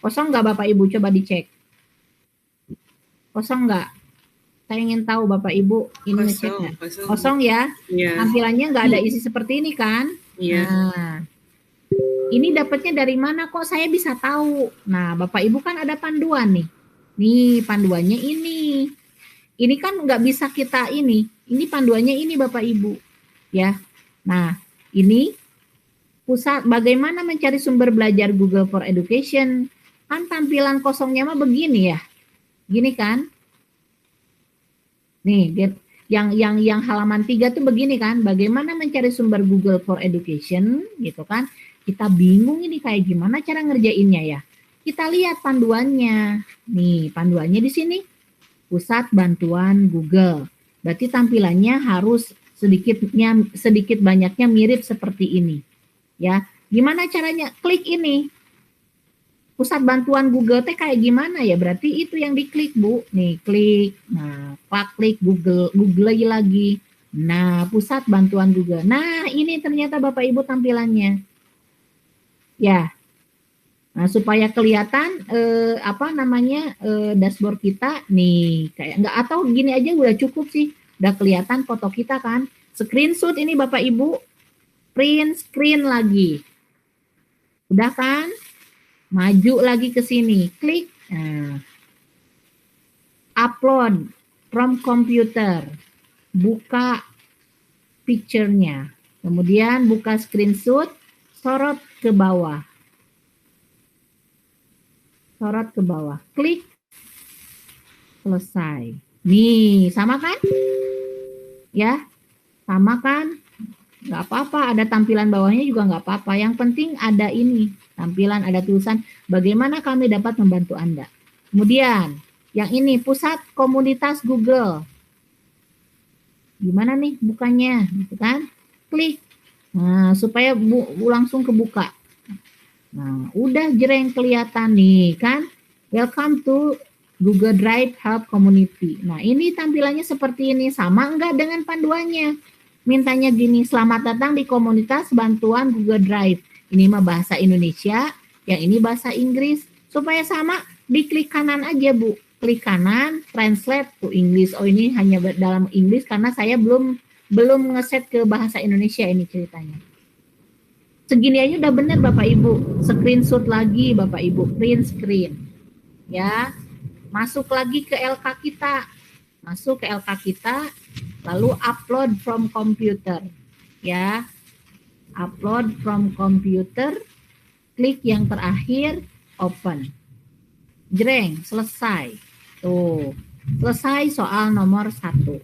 Kosong nggak Bapak Ibu? Coba dicek. Kosong nggak? Saya ingin tahu Bapak Ibu ini ngecek nggak? Kosong ya? Iya. Tampilannya nggak ada isi seperti ini kan? Iya. Nah, ini dapatnya dari mana kok saya bisa tahu? Nah, Bapak Ibu kan ada panduan nih. Nih panduannya ini. Ini kan nggak bisa kita ini. Ini panduannya ini Bapak Ibu. Ya. Nah, ini pusat bagaimana mencari sumber belajar Google for Education. Kan tampilan kosongnya mah begini ya. Gini kan? Nih, yang halaman 3 tuh begini kan, bagaimana mencari sumber Google for Education gitu kan. Kita bingung ini kayak gimana cara ngerjainnya ya. Kita lihat panduannya. Nih, panduannya di sini. Pusat Bantuan Google. Berarti tampilannya harus sedikit banyaknya mirip seperti ini. Ya. Gimana caranya? Klik ini. Pusat Bantuan Google teh kayak gimana ya? Berarti itu yang diklik, Bu. Nih, klik. Nah, klik Google lagi. Nah, Pusat Bantuan Google. Nah, ini ternyata Bapak Ibu tampilannya. Ya. Nah, supaya kelihatan dashboard kita nih kayak enggak, atau gini aja udah cukup sih. Udah kelihatan foto kita kan. Screenshot ini Bapak Ibu. Print screen lagi. Udah kan? Maju lagi ke sini, klik, nah, upload from computer, buka picture-nya, kemudian buka screenshot, sorot ke bawah, klik, selesai. Nih, sama kan? Ya, sama kan? Nggak apa-apa, ada tampilan bawahnya juga nggak apa-apa. Yang penting ada ini, tampilan, ada tulisan bagaimana kami dapat membantu Anda. Kemudian, yang ini pusat komunitas Google. Gimana nih bukanya, gitu kan? Klik. Nah, supaya langsung kebuka. Nah, udah jreng kelihatan nih kan? Welcome to Google Drive Help Community. Nah, ini tampilannya seperti ini, sama enggak dengan panduannya? Mintanya gini, selamat datang di komunitas bantuan Google Drive. Ini mah bahasa Indonesia, yang ini bahasa Inggris. Supaya sama, diklik kanan aja Bu. Klik kanan, translate to English. Oh, ini hanya dalam Inggris karena saya belum ngeset ke bahasa Indonesia ini ceritanya. Segini aja udah bener Bapak Ibu. Screenshot lagi Bapak Ibu, print screen. Ya, masuk lagi ke LK kita. Lalu upload from computer, ya, upload from computer, klik yang terakhir, open, jreng, selesai, tuh, selesai soal nomor 1.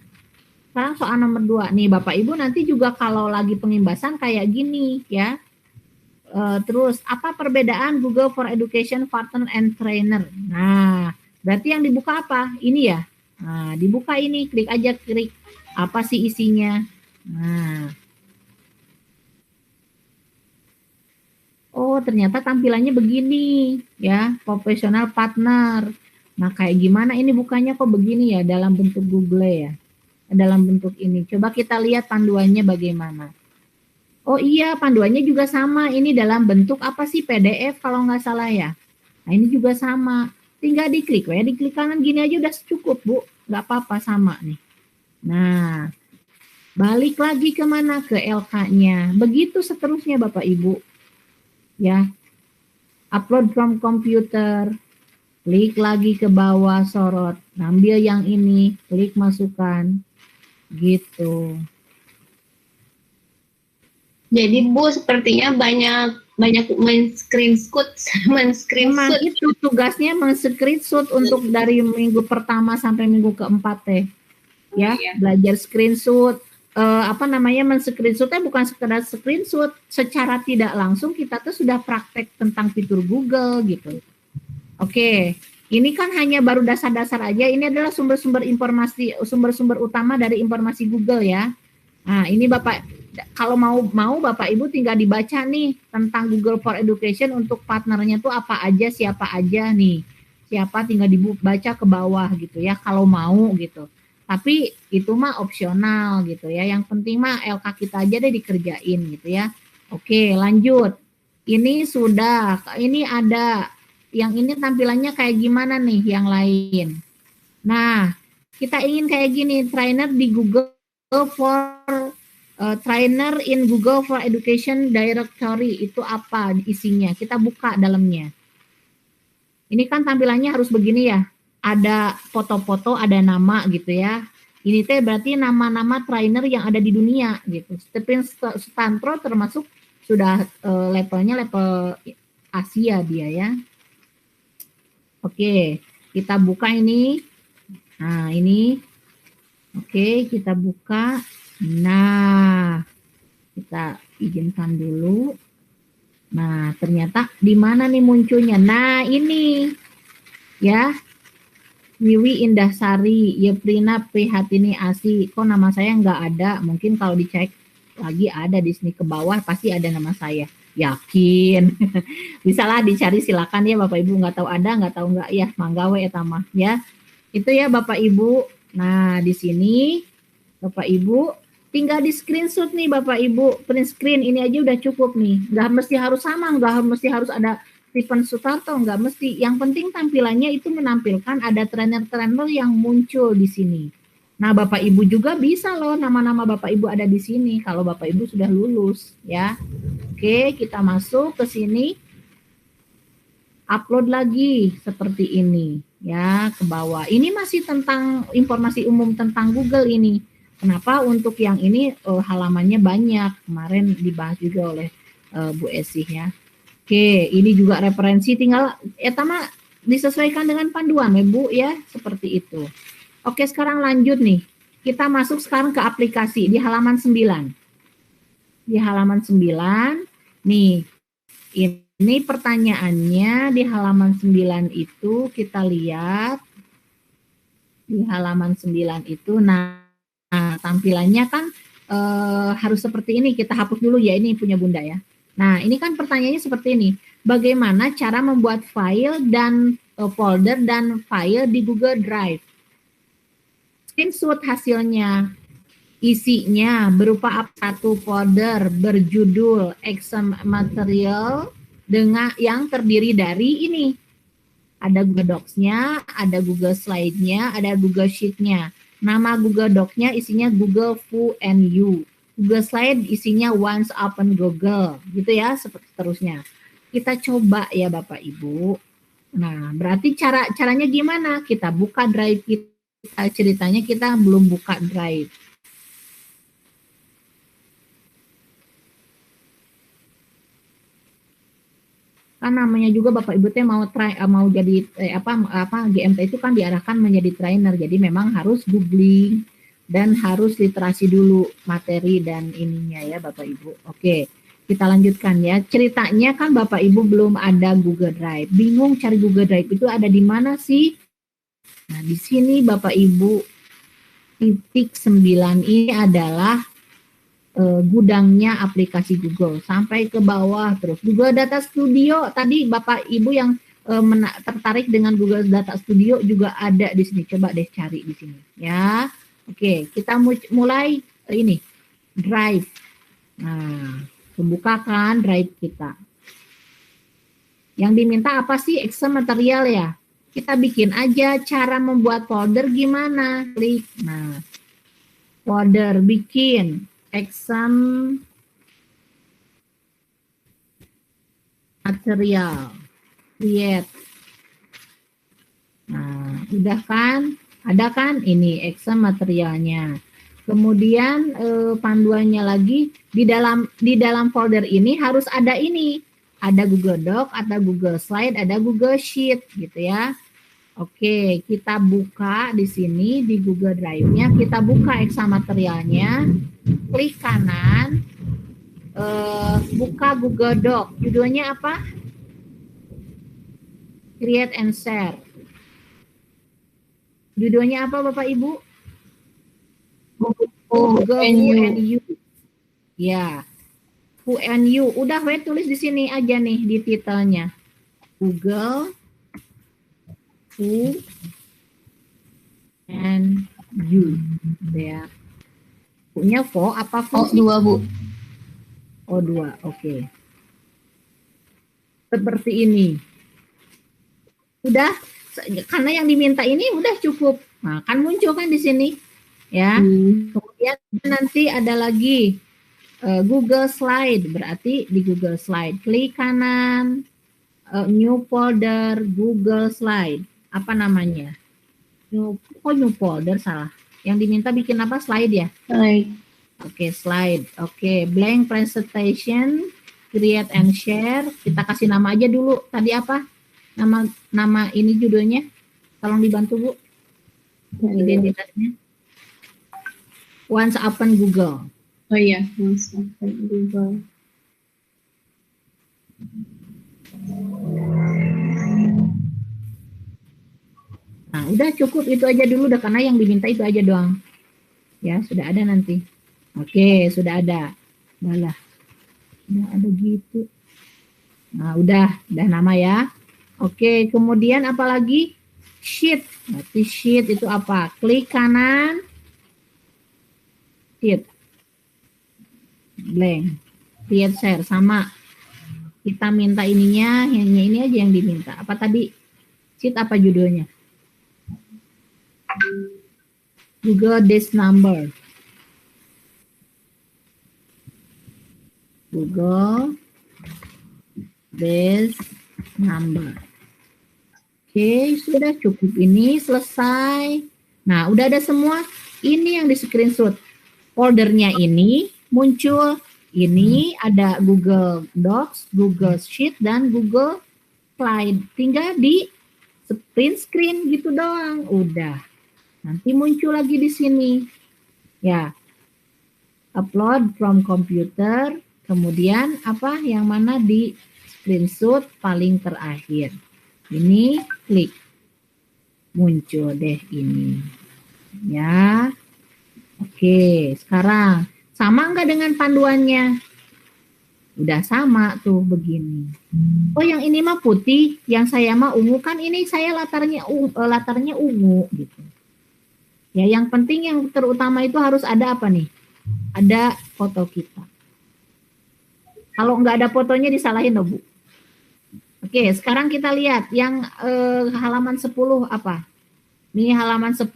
Sekarang soal nomor 2, nih Bapak Ibu nanti juga kalau lagi pengimbasan kayak gini, ya, terus apa perbedaan Google for Education Partner and Trainer? Nah, berarti yang dibuka apa? Ini ya, nah dibuka ini, klik aja, klik. Apa sih isinya? Nah. Oh, ternyata tampilannya begini, ya, professional partner. Nah, kayak gimana ini bukanya kok begini ya, dalam bentuk Google ya, dalam bentuk ini. Coba kita lihat panduannya bagaimana. Oh iya, panduannya juga sama. Ini dalam bentuk apa sih, PDF kalau nggak salah ya. Nah, ini juga sama. Tinggal diklik, ya, diklik kanan gini aja udah cukup Bu, nggak apa-apa, sama nih. Nah, balik lagi kemana? Ke LK-nya. Begitu seterusnya Bapak Ibu. Ya, upload from computer, klik lagi ke bawah, sorot, ambil yang ini, klik masukkan, gitu. Jadi Bu, sepertinya banyak men-screenshot. Memang itu tugasnya men-screenshot untuk dari minggu pertama sampai minggu keempat teh. Ya, belajar screenshot, men-screenshotnya bukan sekedar screenshot, secara tidak langsung kita tuh sudah praktek tentang fitur Google gitu. Oke, ini kan hanya baru dasar-dasar aja, ini adalah sumber-sumber informasi, sumber-sumber utama dari informasi Google ya. Nah, ini Bapak, kalau mau Bapak Ibu tinggal dibaca nih tentang Google for Education untuk partnernya tuh apa aja, siapa aja nih. Siapa tinggal dibaca ke bawah gitu ya, kalau mau gitu. Tapi itu mah opsional gitu ya. Yang penting mah LK kita aja deh dikerjain gitu ya. Oke, lanjut. Ini sudah, ini ada. Yang ini tampilannya kayak gimana nih yang lain? Nah, kita ingin kayak gini, trainer di Google for trainer in Google for Education Directory itu apa isinya? Kita buka dalamnya. Ini kan tampilannya harus begini ya. Ada foto-foto, ada nama gitu ya. Ini teh berarti nama-nama trainer yang ada di dunia gitu. Stephen Stantro termasuk sudah levelnya level Asia dia ya. Oke, kita buka ini. Nah, ini. Oke, kita buka. Nah, kita izinkan dulu. Nah, ternyata di mana nih munculnya? Nah, ini ya. Wiwi Indahsari, Yeprina Prihatini Asi. Kok nama saya nggak ada? Mungkin kalau dicek lagi ada di sini ke bawah pasti ada nama saya. Yakin. Bisalah dicari silakan ya Bapak Ibu, nggak tahu ada, nggak tahu nggak ya, manggawe etamah ya. Itu ya Bapak Ibu. Nah, di sini Bapak Ibu tinggal di screenshot nih Bapak Ibu, print screen ini aja udah cukup nih. Nggak mesti harus sama, nggak mesti harus ada Stephen Sutarto, nggak mesti. Yang penting tampilannya itu menampilkan ada trainer-trainer yang muncul di sini. Nah, Bapak Ibu juga bisa loh nama-nama Bapak Ibu ada di sini kalau Bapak Ibu sudah lulus ya. Oke, kita masuk ke sini. Upload lagi seperti ini ya ke bawah. Ini masih tentang informasi umum tentang Google ini. Kenapa untuk yang ini halamannya banyak. Kemarin dibahas juga oleh Bu Esih ya. Oke, ini juga referensi tinggal etama disesuaikan dengan panduan ya Bu ya, seperti itu. Oke, sekarang lanjut nih. Kita masuk sekarang ke aplikasi di halaman 9. Di halaman 9, nih ini pertanyaannya di halaman 9 itu kita lihat. Di halaman 9 itu, nah tampilannya kan harus seperti ini. Kita hapus dulu ya, ini punya Bunda ya. Nah, ini kan pertanyaannya seperti ini. Bagaimana cara membuat file dan folder dan file di Google Drive? Screenshot hasilnya. Isinya berupa satu folder berjudul exam material dengan yang terdiri dari ini. Ada Google Docs-nya, ada Google Slide-nya, ada Google Sheet-nya. Nama Google Docs-nya isinya Google Fu and You. Google Slide isinya once open Google, gitu ya, seterusnya. Kita coba ya Bapak Ibu. Nah, berarti caranya gimana? Kita buka Drive kita, ceritanya kita belum buka Drive. Kan namanya juga Bapak Ibu teh mau jadi GMT itu kan diarahkan menjadi trainer. Jadi memang harus googling dan harus literasi dulu materi dan ininya ya Bapak Ibu. Oke, kita lanjutkan ya. Ceritanya kan Bapak Ibu belum ada Google Drive. Bingung cari Google Drive itu ada di mana sih? Nah, di sini Bapak Ibu titik 9 ini adalah gudangnya aplikasi Google. Sampai ke bawah terus. Google Data Studio tadi Bapak Ibu yang tertarik dengan Google Data Studio juga ada di sini. Coba deh cari di sini ya. Oke, kita mulai ini Drive. Nah, membukakan Drive kita. Yang diminta apa sih? Exam material ya. Kita bikin aja cara membuat folder gimana. Klik. Nah, folder bikin exam material. Create. Nah, udah kan? Ada kan ini exam materialnya. Kemudian panduannya lagi di dalam folder ini harus ada ini. Ada Google Doc, ada Google Slide, ada Google Sheet gitu ya. Oke, kita buka di sini di Google Drive-nya, kita buka exam materialnya. Klik kanan. Buka Google Doc. Judulnya apa? Create and Share. Judulnya apa Bapak Ibu? Google Who and You. Ya. Who and You. Udah tulis di sini aja nih di titelnya. Google Who and You. Ya. Punya Vo apa Vo? Oh, 2 Bu. Oh 2, oke. Seperti ini. Udah, karena yang diminta ini udah cukup. Nah, kan muncul kan di sini, ya. Kemudian nanti ada lagi Google Slide, berarti di Google Slide klik kanan, new folder Google Slide, apa namanya? New folder salah. Yang diminta bikin apa? Slide ya? Slide. Oke, slide. Oke, blank presentation, create and share. Kita kasih nama aja dulu. Tadi apa? Nama ini judulnya. Tolong dibantu, Bu. Identitasnya. Once open Google. Oh iya, once open Google. Nah, udah cukup itu aja dulu dah, karena yang diminta itu aja doang. Ya, sudah ada nanti. Oke, sudah ada. Udah ada gitu. Nah, udah nama ya. Oke, kemudian apa lagi? Sheet. Berarti sheet itu apa? Klik kanan. Sheet. Blank. Create share sama. Kita minta ininya, hanya ini aja yang diminta. Apa tadi? Sheet apa judulnya? Google this number. Google this number. Oke, sudah cukup ini, selesai. Nah, udah ada semua. Ini yang di screenshot. Foldernya ini muncul. Ini ada Google Docs, Google Sheet, dan Google Slide. Tinggal di print screen gitu doang. Udah. Nanti muncul lagi di sini. Ya. Upload from computer. Kemudian apa yang mana di screenshot paling terakhir. Ini klik. Muncul deh ini. Ya. Oke, sekarang sama enggak dengan panduannya? Udah sama tuh begini. Oh, yang ini mah putih, yang saya mah ungu, kan ini saya latarnya ungu gitu. Ya, yang penting yang terutama itu harus ada apa nih? Ada foto kita. Kalau nggak ada fotonya disalahin loh, Bu. Oke, sekarang kita lihat yang halaman 10 apa? Ini halaman 10,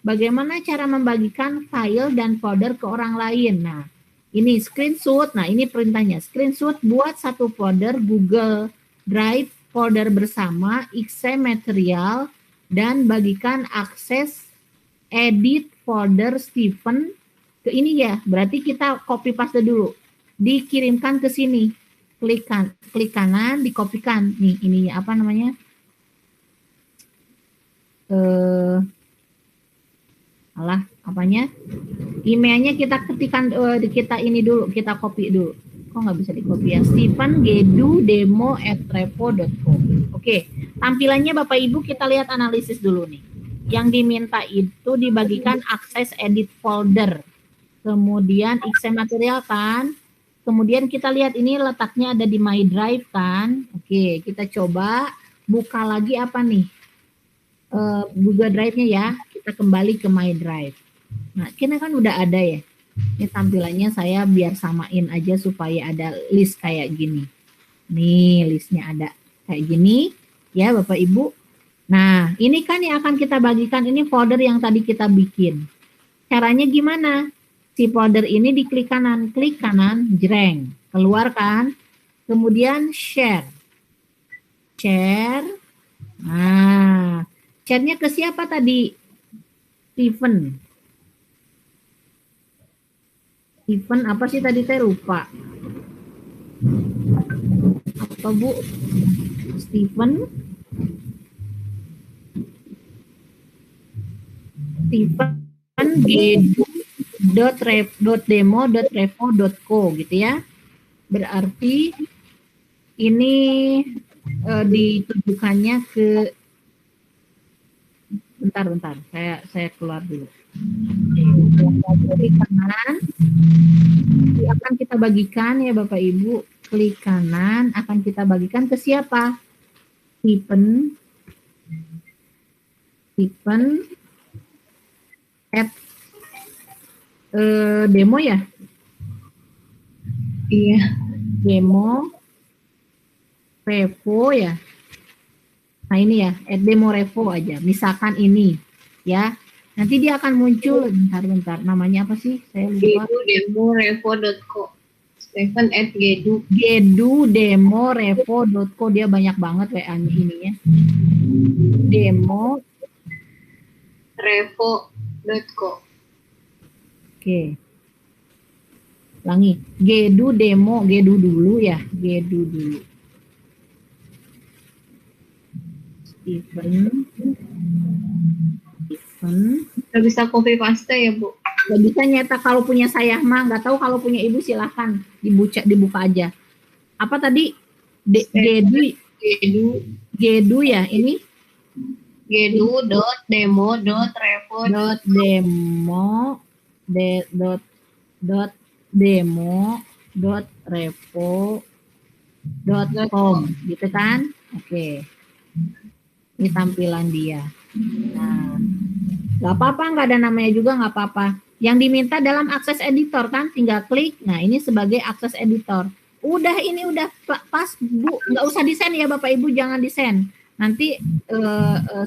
bagaimana cara membagikan file dan folder ke orang lain. Nah, ini screenshot. Nah, ini perintahnya. Screenshot buat satu folder Google Drive folder bersama, XC material, dan bagikan akses edit folder Stephen ke ini ya. Berarti kita copy paste dulu. Dikirimkan ke sini. Klik kanan, dikopikan. Nih, ini apa namanya? Apanya? Emailnya kita ketikkan, kita ini dulu, kita copy dulu. Kok nggak bisa di-copy ya? stephen.gedu@repo.co. Oke, tampilannya Bapak Ibu kita lihat analisis dulu nih. Yang diminta itu dibagikan akses edit folder. Kemudian XM material kan. Kemudian kita lihat ini letaknya ada di My Drive kan. Oke, kita coba buka lagi apa nih? Google Drive-nya ya. Kita kembali ke My Drive. Nah, kini kan udah ada ya. Ini tampilannya saya biar samain aja supaya ada list kayak gini. Nih, listnya ada kayak gini. Ya, Bapak Ibu. Nah, ini kan yang akan kita bagikan, ini folder yang tadi kita bikin. Caranya gimana? Si folder ini diklik kanan, jreng, keluarkan, kemudian share. Share. Nah, share-nya ke siapa tadi? Stephen apa sih tadi saya lupa. Apa Bu? Stephen gedu.demo.repo.co gitu ya. Berarti ini ditujukannya ke bentar saya keluar dulu. Klik kanan, akan kita bagikan ya Bapak Ibu. Klik kanan, akan kita bagikan ke siapa? Stephen demo ya? Iya, demo repo ya. Nah ini ya, demo repo aja. Misalkan ini ya. Nanti dia akan muncul, bentar, namanya apa sih? Saya lupa. gedudemorevo.co. Stephen@gedu. gedudemorevo.co, dia banyak banget WA-nya ininya. Demo revo.co. Oke. Ulangi. Gedu dulu ya. Gedu dulu. Stephen. Nggak bisa copy paste ya, Bu? Nggak bisa nyetak, kalau punya saya mah, nggak tahu kalau punya ibu silahkan dibuka aja. Apa tadi? Gedu ya ini? gedu.demo.revo.com gitu kan? Oke. Ini tampilan dia. Nah, nggak apa-apa, nggak ada namanya juga nggak apa-apa. Yang diminta dalam akses editor kan, tinggal klik. Nah, ini sebagai akses editor. Udah, ini udah pas, Bu. Nggak usah desain ya Bapak Ibu, jangan desain. Nanti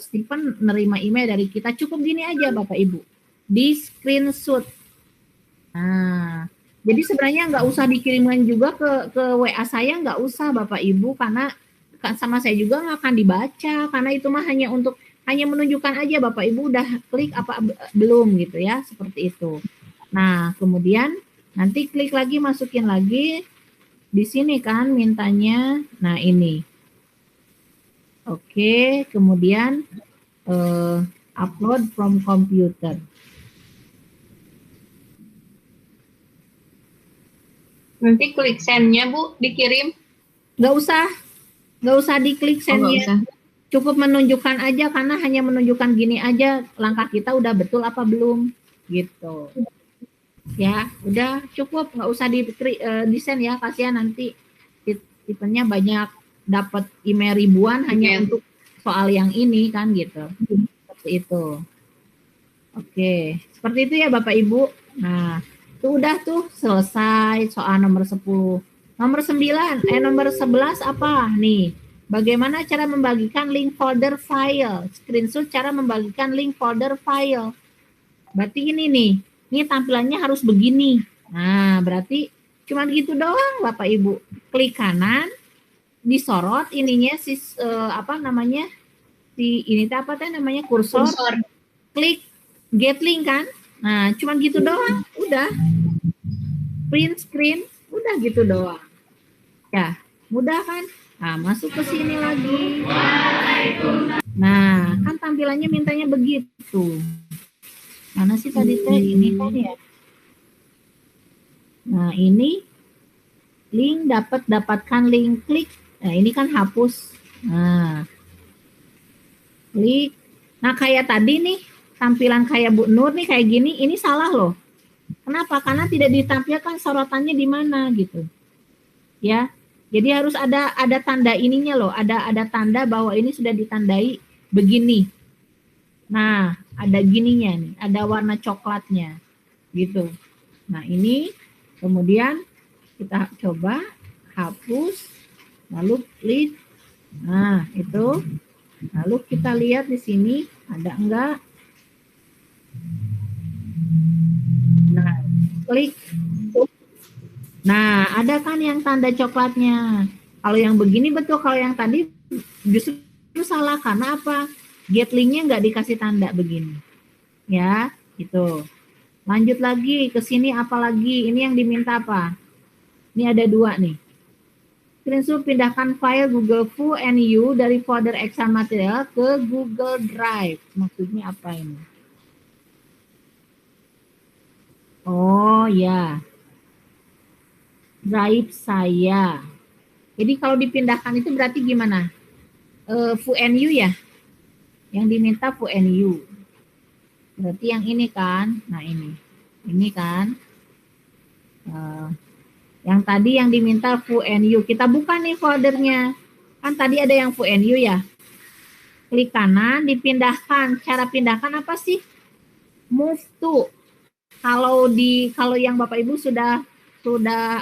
Stephen nerima email dari kita, cukup gini aja Bapak Ibu. Di screenshot. Nah, jadi sebenarnya nggak usah dikirimkan juga ke WA saya, nggak usah Bapak Ibu, karena sama saya juga nggak akan dibaca, karena itu mah hanya menunjukkan aja Bapak Ibu udah klik apa belum gitu ya, seperti itu. Nah, kemudian nanti klik lagi, masukin lagi di sini kan mintanya. Nah, ini. Oke, kemudian upload from computer. Nanti klik send-nya, Bu, dikirim. Nggak usah diklik send-nya. Cukup menunjukkan aja, karena hanya menunjukkan gini aja, langkah kita udah betul apa belum gitu ya. Udah cukup, nggak usah di desain ya, kasihan nanti tipenya banyak, dapat email ribuan hanya untuk soal yang ini kan gitu, seperti itu. Oke, seperti itu ya Bapak Ibu. Nah, itu udah tuh selesai soal nomor 10. Nomor 11 apa nih? Bagaimana cara membagikan link folder file? Screenshot cara membagikan link folder file. Berarti ini nih, ini tampilannya harus begini. Nah, berarti cuma gitu doang Bapak Ibu. Klik kanan, disorot ininya apa namanya? Ini apa teh namanya, kursor. Klik get link kan? Nah, cuma gitu doang. Udah. Print screen, udah gitu doang. Ya, mudah kan? Nah, masuk ke sini lagi. Nah, kan tampilannya mintanya begitu. Mana sih tadi teh? Ini kan ya. Nah, ini link dapatkan link, klik. Nah, ini kan hapus. Nah, klik. Nah, kayak tadi nih, tampilan kayak Bu Nur nih kayak gini, ini salah loh. Kenapa? Karena tidak ditampilkan sorotannya di mana gitu. Ya. Jadi harus ada tanda ininya loh, ada tanda bahwa ini sudah ditandai begini. Nah, ada gininya nih, ada warna coklatnya gitu. Nah, ini kemudian kita coba hapus, lalu klik. Nah, itu. Lalu kita lihat di sini ada enggak? Nah, klik. Nah, ada kan yang tanda coklatnya. Kalau yang begini betul, kalau yang tadi justru salah. Karena apa? Get linknya nggak dikasih tanda begini. Ya, gitu. Lanjut lagi, ke sini apa lagi? Ini yang diminta apa? Ini ada 2 nih. Screenshot pindahkan file Google Fu&U dari folder Excel material ke Google Drive. Maksudnya apa ini? Oh, ya. Drive saya. Jadi kalau dipindahkan itu berarti gimana? Fu&U ya? Yang diminta Fu&U. Berarti yang ini kan? Nah, ini kan? Yang tadi yang diminta Fu&U. Kita buka nih foldernya. Kan tadi ada yang Fu&U ya? Klik kanan, dipindahkan. Cara pindahkan apa sih? Move to. Kalau yang Bapak Ibu sudah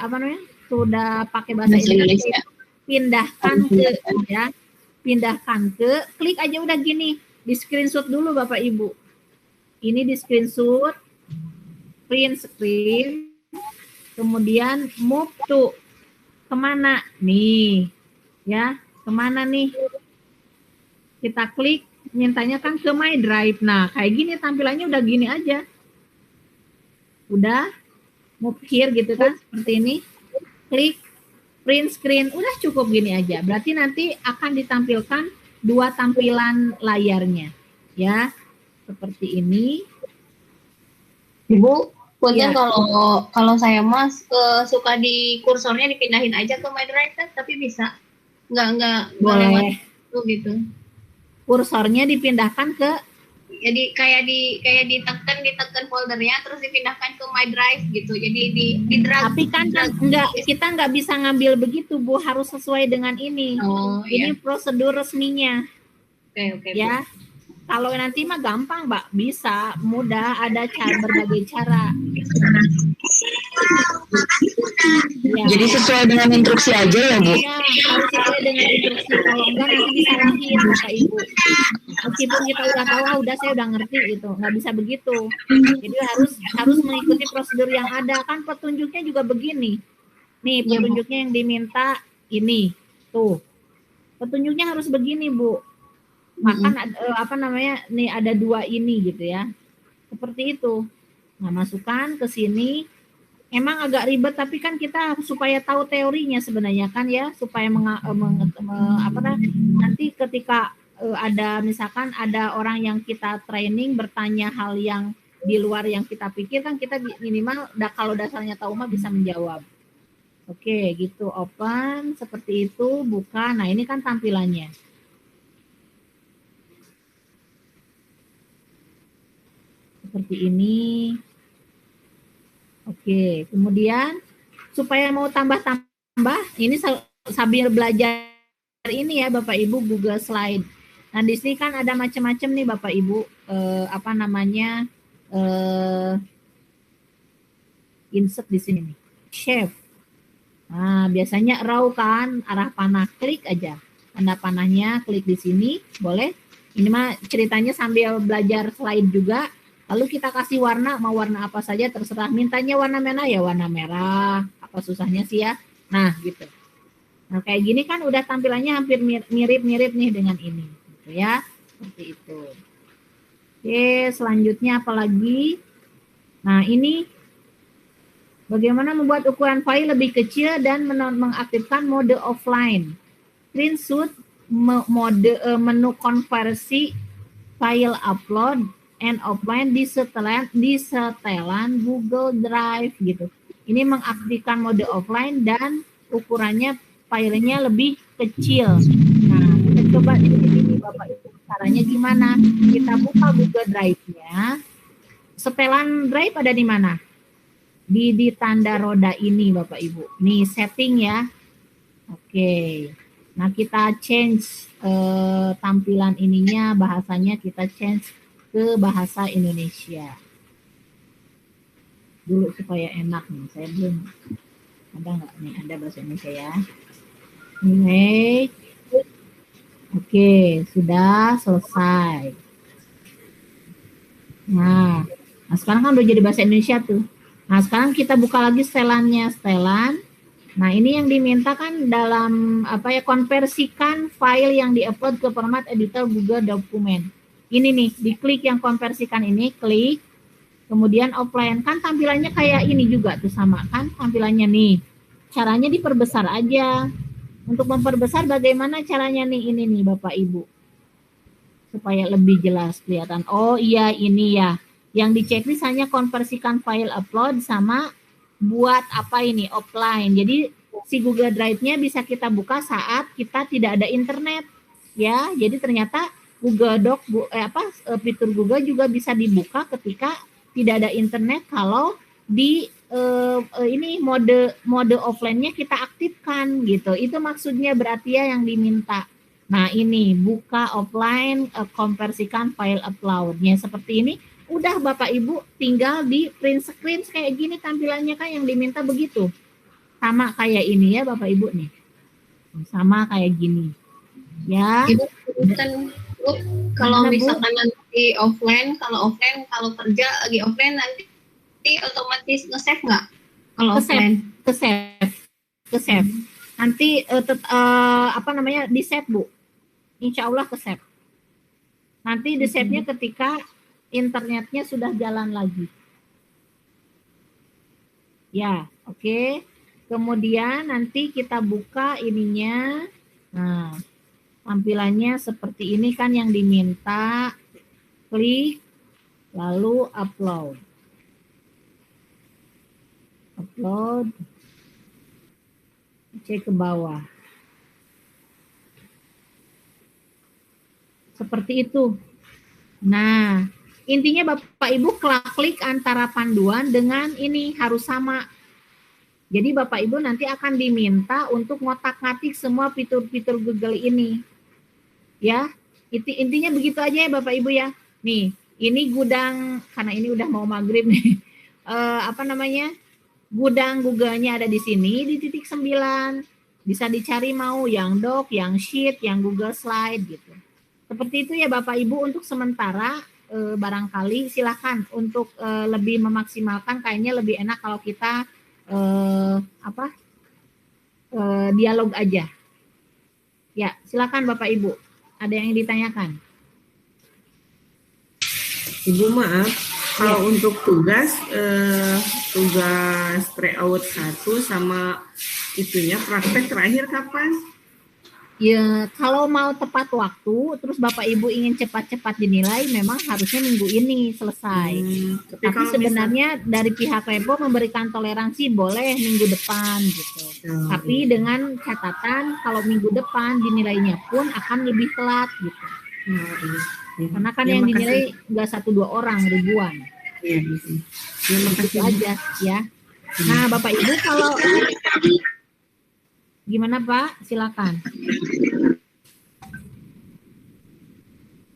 apa namanya? Sudah pakai bahasa Indonesia. Pindahkan ke ya. Pindahkan ke, klik aja udah gini. Di screenshot dulu Bapak Ibu. ini di screenshot, print screen, kemudian move to kemana nih, ya kemana nih? Kita klik, mintanya kan ke My Drive. Nah, kayak gini tampilannya udah gini aja. Udah move here gitu kan, seperti ini. Klik print screen, udah cukup gini aja. Berarti nanti akan ditampilkan dua tampilan layarnya, ya. Seperti ini. Ibu, punten Ya. kalau saya mas suka di kursornya dipindahin aja ke My Drive kan, tapi bisa nggak Boleh. lewat gitu. Kursornya dipindahkan ke Jadi kayak ditekan foldernya terus dipindahkan ke My Drive gitu. Jadi di drag. tapi kan kita nggak bisa ngambil begitu, Bu, harus sesuai dengan ini. Oh, Ini iya. prosedur resminya, Oke. ya. Kalau nanti mah gampang, Mbak, bisa, mudah, ada berbagai cara. Ya. Jadi sesuai dengan instruksi aja ya Bu? Ya, harus sesuai dengan instruksi. Kalau enggak nanti disalahin Bapak Ibu. Meskipun kita udah tahu, udah saya udah ngerti gitu, nggak bisa begitu. Jadi harus mengikuti prosedur yang ada. Kan petunjuknya juga begini. Nih petunjuknya yang diminta ini, tuh. Petunjuknya harus begini, Bu. Makan nih ada dua ini gitu ya. Seperti itu. Nah, masukkan ke sini. Emang agak ribet, tapi kan kita supaya tahu teorinya sebenarnya kan ya, supaya nanti ketika ada misalkan ada orang yang kita training bertanya hal yang di luar yang kita pikir, kan kita minimal kalau dasarnya tahu mah bisa menjawab. Oke, gitu, open seperti itu, buka. Nah, ini kan tampilannya. Seperti ini. Oke, kemudian supaya mau tambah-tambah, ini sambil belajar ini ya Bapak Ibu, Google Slide. Nah, di sini kan ada macam-macam nih Bapak Ibu, insert di sini nih, Shift. Nah, biasanya raw kan, arah panah, klik aja. Tanda panahnya, klik di sini, boleh. Ini mah ceritanya sambil belajar slide juga. Lalu kita kasih warna, mau warna apa saja terserah. Mintanya warna merah ya warna merah. Apa susahnya sih ya? Nah, gitu. Nah, kayak gini kan udah tampilannya hampir mirip-mirip nih dengan ini. Gitu ya. Seperti itu. Oke, selanjutnya apa lagi? Nah, ini bagaimana membuat ukuran file lebih kecil dan mengaktifkan mode offline. Screenshot menu konversi file upload and offline di setelan Google Drive gitu. Ini mengaktifkan mode offline dan ukurannya filenya lebih kecil. Nah, kita coba ini Bapak Ibu, caranya gimana? Kita buka Google Drive-nya. Setelan Drive ada di mana? Di tanda roda ini Bapak Ibu. Nih setting ya. Oke. Nah, kita change tampilan ininya, bahasanya kita change ke bahasa Indonesia dulu supaya enak nih. Saya belum ada nggak nih, ada bahasa Indonesia ya. Oke, sudah selesai. Nah, sekarang kan udah jadi bahasa Indonesia tuh. Nah, sekarang kita buka lagi setelannya, setelan. Nah, ini yang diminta kan dalam konversikan file yang diupload ke format editor Google Document. Ini nih, diklik yang konversikan ini, klik, kemudian offline. Kan tampilannya kayak ini juga tuh, sama kan tampilannya nih. Caranya diperbesar aja. Untuk memperbesar bagaimana caranya nih, ini nih Bapak Ibu. Supaya lebih jelas kelihatan. Oh iya, ini ya. Yang dicek hanya konversikan file upload sama buat offline. Jadi si Google Drive-nya bisa kita buka saat kita tidak ada internet. Ya, jadi ternyata Google Doc, fitur Google juga bisa dibuka ketika tidak ada internet kalau di ini mode offline-nya kita aktifkan gitu. Itu maksudnya berarti ya yang diminta. Nah, ini buka offline, konversikan file upload-nya seperti ini. Udah Bapak Ibu tinggal di print screen kayak gini tampilannya kan yang diminta begitu. Sama kayak ini ya Bapak Ibu nih. Sama kayak gini. Ya. Ibu Bu, kalau Gimana, Bu? misalkan nanti offline, kalau kerja lagi offline nanti otomatis nge-save nggak? Kalau offline. Ke save. Nanti apa namanya di save, Bu. Insya Allah ke save. Nanti di save-nya ketika internetnya sudah jalan lagi. Ya, oke. Kemudian nanti kita buka ininya. Nah, tampilannya seperti ini kan yang diminta. Klik, lalu upload. Upload. Cek ke bawah. Seperti itu. Nah, intinya Bapak Ibu klik antara panduan dengan ini harus sama. Jadi Bapak Ibu nanti akan diminta untuk ngotak-ngatik semua fitur-fitur Google ini. Ya, intinya begitu aja ya Bapak Ibu ya. Nih, ini gudang, karena ini udah mau maghrib nih. Apa namanya? Gudang Google-nya ada di sini di titik 9. Bisa dicari mau yang doc, yang sheet, yang Google Slide gitu. Seperti itu ya Bapak Ibu untuk sementara barangkali silakan untuk lebih memaksimalkan, kayaknya lebih enak kalau kita dialog aja. Ya, silakan Bapak Ibu. Ada yang ditanyakan? Ibu maaf, kalau untuk tugas tryout 1 sama itunya praktek terakhir kapan? Ya, kalau mau tepat waktu, terus Bapak Ibu ingin cepat-cepat dinilai, memang harusnya minggu ini selesai. Tapi sebenarnya dari pihak Repo memberikan toleransi boleh minggu depan gitu. Tapi dengan catatan kalau minggu depan dinilainya pun akan lebih telat gitu. Karena kan yang dinilai nggak 1-2 orang, ribuan. Iya, Itu aja ya. Nah, Bapak Ibu kalau gimana Pak? Silakan.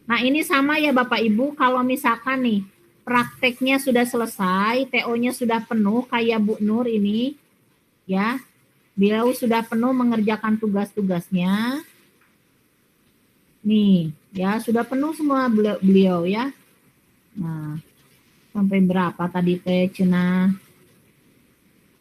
Nah, ini sama ya Bapak Ibu, kalau misalkan nih prakteknya sudah selesai, TO-nya sudah penuh kayak Bu Nur ini ya. Beliau sudah penuh mengerjakan tugas-tugasnya. Nih, ya sudah penuh semua beliau ya. Nah, sampai berapa tadi teh cenah?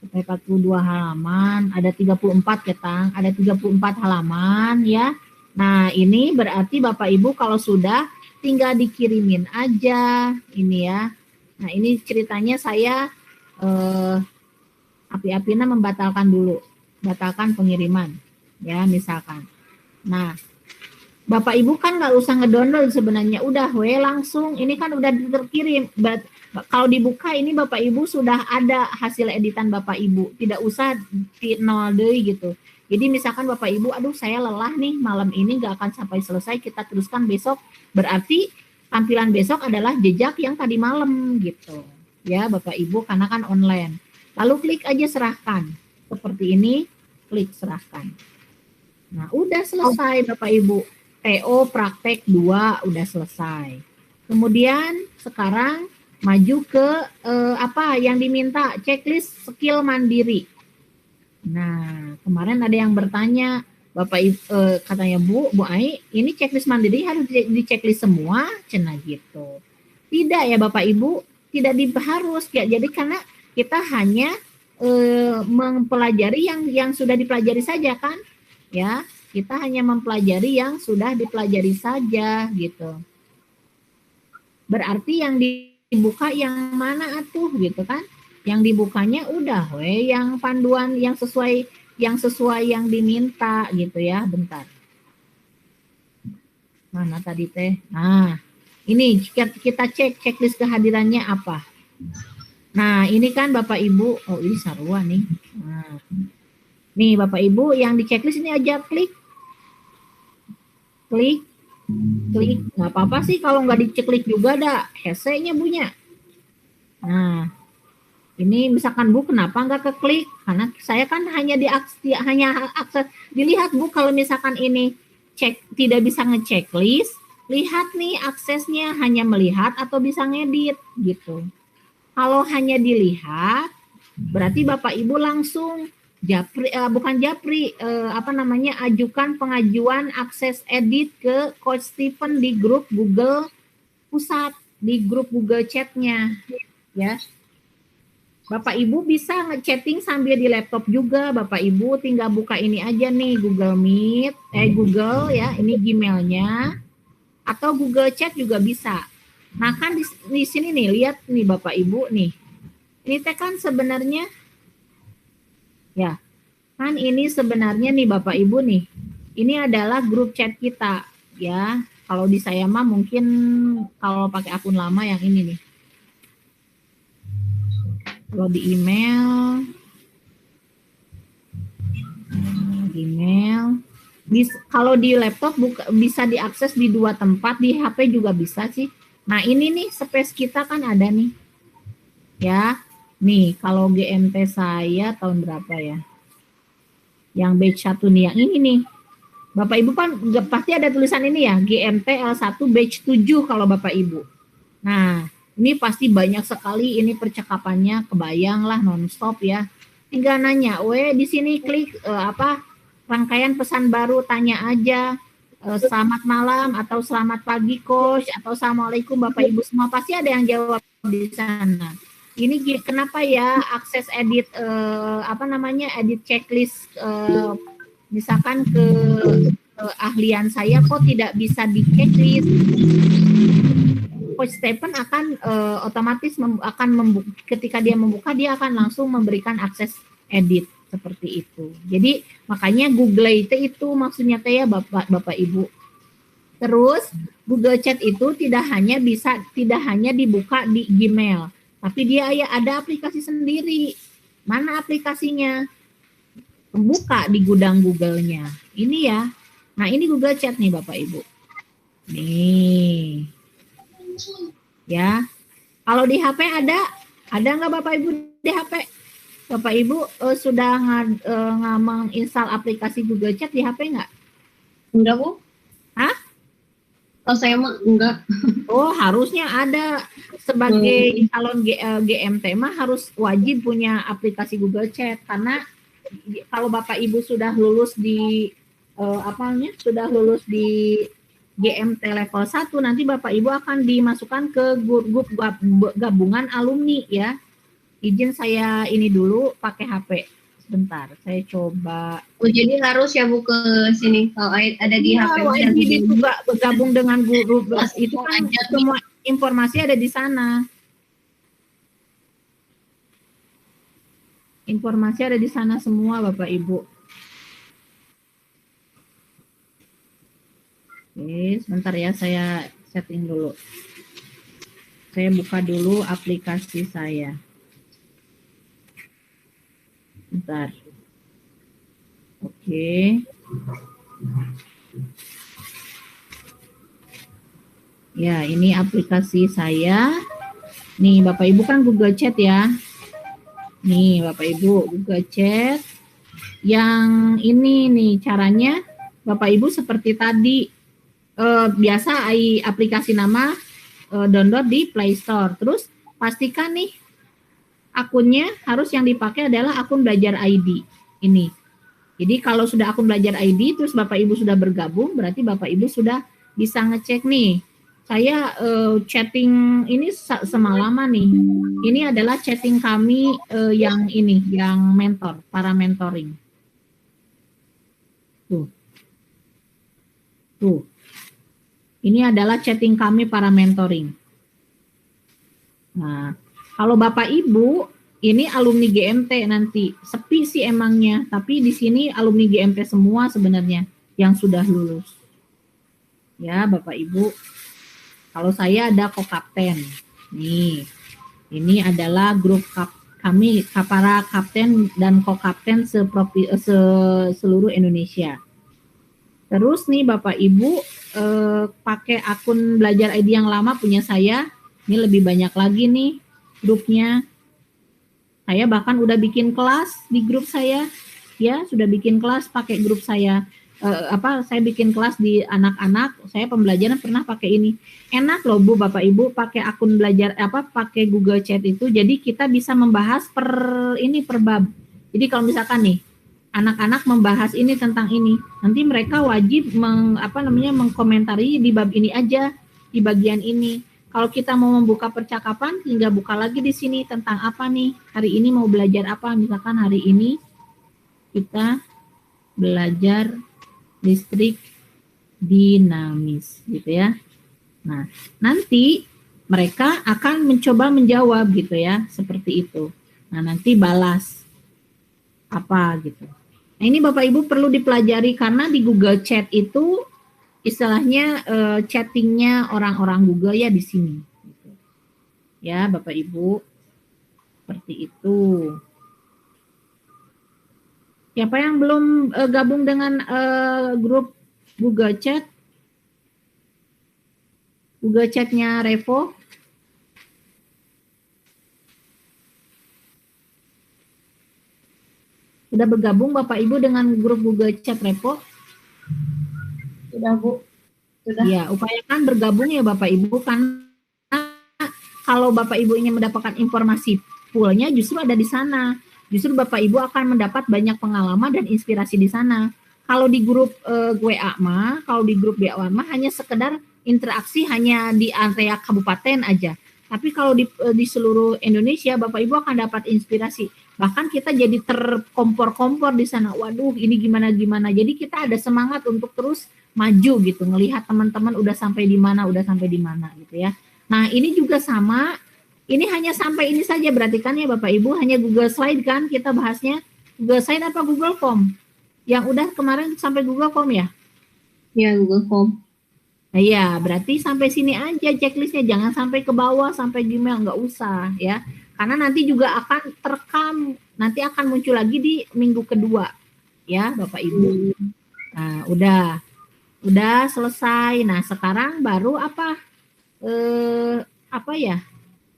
Sampai 42 halaman, ada 34 ketang, ada 34 halaman ya. Nah, ini berarti Bapak Ibu kalau sudah tinggal dikirimin aja ini ya. Nah, ini ceritanya saya api-apinya membatalkan dulu. Batalkan pengiriman ya misalkan. Nah, Bapak Ibu kan nggak usah ngedownload sebenarnya, udah langsung ini kan udah terkirim. Kalau dibuka ini Bapak Ibu sudah ada hasil editan Bapak Ibu, tidak usah di nol deh gitu. Jadi misalkan Bapak Ibu, aduh saya lelah nih malam ini nggak akan sampai selesai, kita teruskan besok. Berarti tampilan besok adalah jejak yang tadi malam gitu, ya Bapak Ibu karena kan online. Lalu klik aja serahkan, seperti ini, klik serahkan. Nah udah selesai Bapak Ibu. TO praktek 2 udah selesai. Kemudian sekarang maju ke apa yang diminta, checklist skill mandiri. Nah, kemarin ada yang bertanya, Bapak katanya Bu Ai, ini checklist mandiri harus di checklist semua, cenah gitu. Tidak ya Bapak Ibu, tidak harus ya. Jadi karena kita hanya mempelajari yang sudah dipelajari saja kan, ya. Kita hanya mempelajari yang sudah dipelajari saja gitu. Berarti yang dibuka yang mana atuh gitu kan? Yang dibukanya udah yang panduan yang sesuai yang diminta gitu ya. Bentar. Mana tadi teh? Nah, ini kita cek checklist kehadirannya apa. Nah, ini kan Bapak Ibu, oh ini sarua nih. Nah, nih Bapak Ibu yang di checklist ini aja klik, nggak apa-apa sih kalau nggak diceklik juga ada hese-nya bunya. Nah, ini misalkan Bu kenapa nggak keklik? Karena saya kan hanya akses dilihat Bu kalau misalkan ini tidak bisa ngechecklist, lihat nih aksesnya hanya melihat atau bisa ngedit gitu. Kalau hanya dilihat, berarti Bapak Ibu langsung Japri, bukan Japri, ajukan pengajuan akses edit ke Coach Stephen di grup Google Pusat, di grup Google Chat-nya, ya. Bapak Ibu bisa nge-chatting sambil di laptop juga. Bapak Ibu tinggal buka ini aja nih, Google Meet, Google ya, ini Gmail-nya, atau Google Chat juga bisa. Nah kan di sini nih, lihat nih Bapak Ibu nih, ini teh kan sebenarnya, ya, kan ini sebenarnya nih Bapak Ibu nih, ini adalah grup chat kita, ya. Kalau di saya mah mungkin kalau pakai akun lama yang ini nih. Kalau di email, kalau di laptop bisa diakses di 2 tempat, di HP juga bisa sih. Nah ini nih space kita kan ada nih, ya. Nih kalau GMT saya tahun berapa ya? Yang batch 1 nih, yang ini nih. Bapak Ibu kan pasti ada tulisan ini ya, GMT L1 batch 7 kalau Bapak Ibu. Nah, ini pasti banyak sekali ini percakapannya, kebayang lah nonstop ya. Tinggal nanya, di sini klik rangkaian pesan baru, tanya aja selamat malam atau selamat pagi coach atau assalamualaikum Bapak Ibu semua, pasti ada yang jawab di sana. Ini kenapa ya akses edit edit checklist misalkan ke ahlian saya kok tidak bisa di checklist. Coach Stephen akan otomatis ketika dia membuka, dia akan langsung memberikan akses edit seperti itu. Jadi makanya Google itu maksudnya ya Bapak Ibu. Terus Google Chat itu tidak hanya dibuka di Gmail, tapi dia ada aplikasi sendiri. Mana aplikasinya? Buka di gudang Google-nya. Ini ya. Nah, ini Google Chat nih Bapak Ibu. Nih. Ya. Kalau di HP ada nggak Bapak Ibu di HP? Bapak Ibu sudah menginstal aplikasi Google Chat di HP nggak? Enggak, Bu. Hah? Oh, saya mah enggak. Oh, harusnya ada. Sebagai calon GMT mah harus wajib punya aplikasi Google Chat, karena kalau Bapak Ibu sudah lulus di sudah lulus di GMT level 1, nanti Bapak Ibu akan dimasukkan ke grup gabungan alumni ya. Izin saya ini dulu pakai HP. Sebentar, saya coba. Oh, jadi harus ya Bu ke sini kalau ada di HP. Wajib itu bergabung dengan grup itu kan semua informasi ada di sana. Informasi ada di sana semua Bapak Ibu. Oke, sebentar ya, saya setting dulu. Saya buka dulu aplikasi saya. Bentar. Oke. Ya, ini aplikasi saya. Nih, Bapak Ibu kan Google Chat ya. Nih, Bapak Ibu, Google Chat. Yang ini nih caranya, Bapak Ibu seperti tadi. Biasa aplikasi nama download di Play Store. Terus pastikan nih akunnya harus yang dipakai adalah akun Belajar ID ini. Jadi kalau sudah akun Belajar ID terus Bapak Ibu sudah bergabung, berarti Bapak Ibu sudah bisa ngecek nih. Saya chatting ini semalaman nih. Ini adalah chatting kami yang mentor, para mentoring. Tuh. Ini adalah chatting kami para mentoring. Nah, kalau Bapak Ibu, ini alumni GMT nanti. Sepi sih emangnya, tapi di sini alumni GMT semua sebenarnya yang sudah lulus. Ya, Bapak Ibu. Kalau saya ada co-kapten. Nih, ini adalah grup kami, para kapten dan co-kapten seluruh Indonesia. Terus nih Bapak Ibu, pakai akun Belajar ID yang lama punya saya. Ini lebih banyak lagi nih grupnya. Saya bahkan udah bikin kelas di grup saya. Ya, sudah bikin kelas pakai grup saya. Saya bikin kelas di anak-anak, saya pembelajaran pernah pakai ini. Enak loh Bu, Bapak Ibu, pakai akun belajar pakai Google Chat itu. Jadi kita bisa membahas per bab. Jadi kalau misalkan nih, anak-anak membahas ini tentang ini. Nanti mereka wajib mengkomentari di bab ini aja, di bagian ini. Kalau kita mau membuka percakapan, tinggal buka lagi di sini tentang apa nih. Hari ini mau belajar apa? Misalkan hari ini kita belajar listrik dinamis gitu ya. Nah, nanti mereka akan mencoba menjawab gitu ya, seperti itu. Nah, nanti balas apa gitu. Nah, ini Bapak Ibu perlu dipelajari karena di Google Chat itu istilahnya chattingnya orang-orang Google ya di sini. Gitu. Ya Bapak Ibu, seperti itu. Siapa yang belum gabung dengan grup Google Chat? Google Chat-nya Revo? Sudah bergabung Bapak Ibu dengan grup Google Chat Revo? Sudah Bu. Sudah. Ya, upayakan bergabung ya Bapak Ibu, karena kalau Bapak Ibu ingin mendapatkan informasi fullnya justru ada di sana. Justru Bapak Ibu akan mendapat banyak pengalaman dan inspirasi di sana. Kalau di grup WA mah, kalau di grup WA mah hanya sekedar interaksi hanya di area kabupaten aja. Tapi kalau di seluruh Indonesia Bapak Ibu akan dapat inspirasi. Bahkan kita jadi terkompor-kompor di sana. Waduh, ini gimana-gimana. Jadi kita ada semangat untuk terus maju gitu, ngelihat teman-teman udah sampai di mana gitu ya. Nah, ini juga sama. Ini hanya sampai ini saja berarti kan ya Bapak Ibu, hanya Google Slide kan kita bahasnya. Google Slide apa Google Form? Yang udah kemarin sampai Google Form ya? Ya, Google Form. Nah, iya, berarti sampai sini aja checklistnya, jangan sampai ke bawah, sampai Gmail, nggak usah ya. Karena nanti juga akan terekam, nanti akan muncul lagi di minggu kedua ya Bapak Ibu. Nah, udah selesai. Nah, sekarang baru apa ya?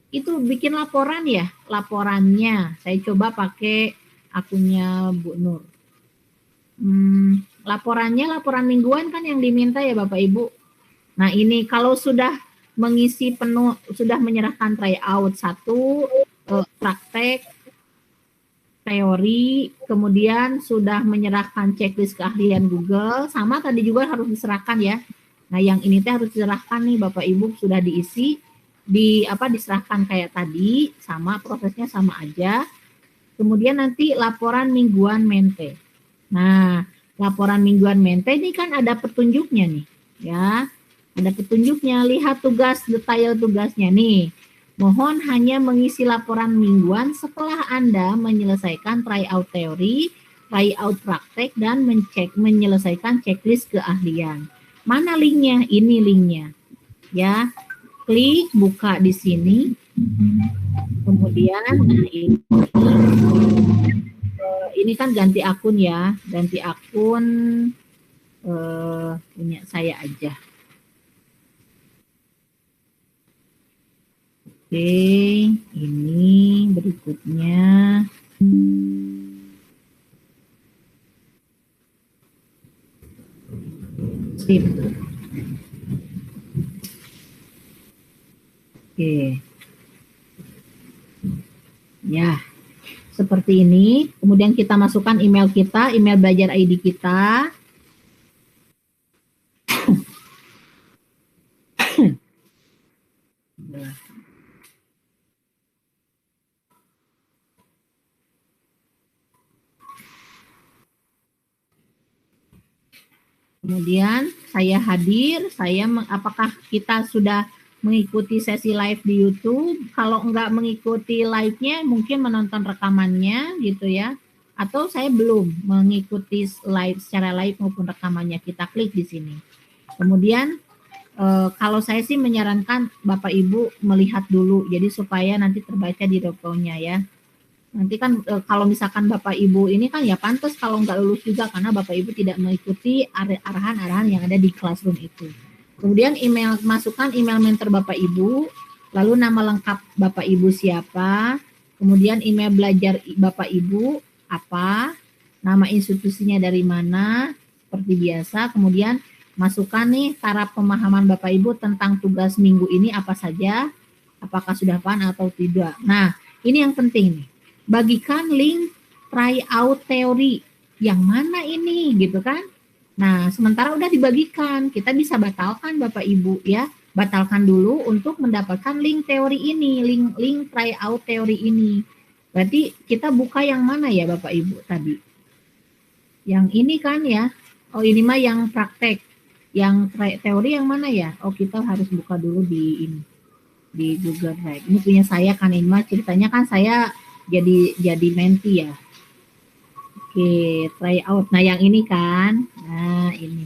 Itu bikin laporan ya, laporannya. Saya coba pakai akunnya Bu Nur. Laporan mingguan kan yang diminta ya Bapak Ibu. Nah, ini kalau sudah mengisi penuh, sudah menyerahkan tryout 1, praktek, teori, kemudian sudah menyerahkan checklist keahlian Google, sama tadi juga harus diserahkan ya. Nah, yang ini harus diserahkan nih Bapak Ibu, sudah diisi, diserahkan kayak tadi, sama prosesnya sama aja. Kemudian nanti laporan mingguan mente. Nah, laporan mingguan mente ini kan ada petunjuknya nih, ya. Ada petunjuknya, lihat tugas, detail tugasnya nih. Mohon hanya mengisi laporan mingguan setelah Anda menyelesaikan tryout teori, tryout praktek, dan menyelesaikan checklist keahlian. Mana linknya? Ini linknya. Ya, klik, buka di sini. Kemudian, ini kan ganti akun ya. Ganti akun punya saya aja. Oke, ini berikutnya. Sip. Oke. Ya, seperti ini. Kemudian kita masukkan email kita, email belajar ID kita. Kemudian saya hadir, apakah kita sudah mengikuti sesi live di YouTube? Kalau enggak mengikuti live-nya, mungkin menonton rekamannya gitu ya. Atau saya belum mengikuti live secara live maupun rekamannya, kita klik di sini. Kemudian kalau saya sih menyarankan Bapak Ibu melihat dulu, jadi supaya nanti terbaca di dokumennya ya. Nanti kan kalau misalkan Bapak Ibu ini kan ya pantas kalau nggak lulus juga karena Bapak Ibu tidak mengikuti arahan-arahan yang ada di classroom itu. Kemudian masukkan email mentor Bapak Ibu, lalu nama lengkap Bapak Ibu siapa, kemudian email belajar Bapak Ibu apa, nama institusinya dari mana, seperti biasa, kemudian masukkan nih taraf pemahaman Bapak Ibu tentang tugas minggu ini apa saja, apakah sudah paham atau tidak. Nah, ini yang penting nih. Bagikan link tryout teori yang mana ini gitu kan. Nah, sementara udah dibagikan, kita bisa batalkan Bapak Ibu ya. Batalkan dulu untuk mendapatkan link teori ini, link tryout teori ini. Berarti kita buka yang mana ya Bapak Ibu tadi? Yang ini kan ya. Oh, ini mah yang praktek. Yang teori yang mana ya? Oh, kita harus buka dulu di ini. Di Google Drive. Ini punya saya kan, ini mah ceritanya kan saya jadi menti ya. Oke, tryout. Nah, yang ini kan. Nah, ini.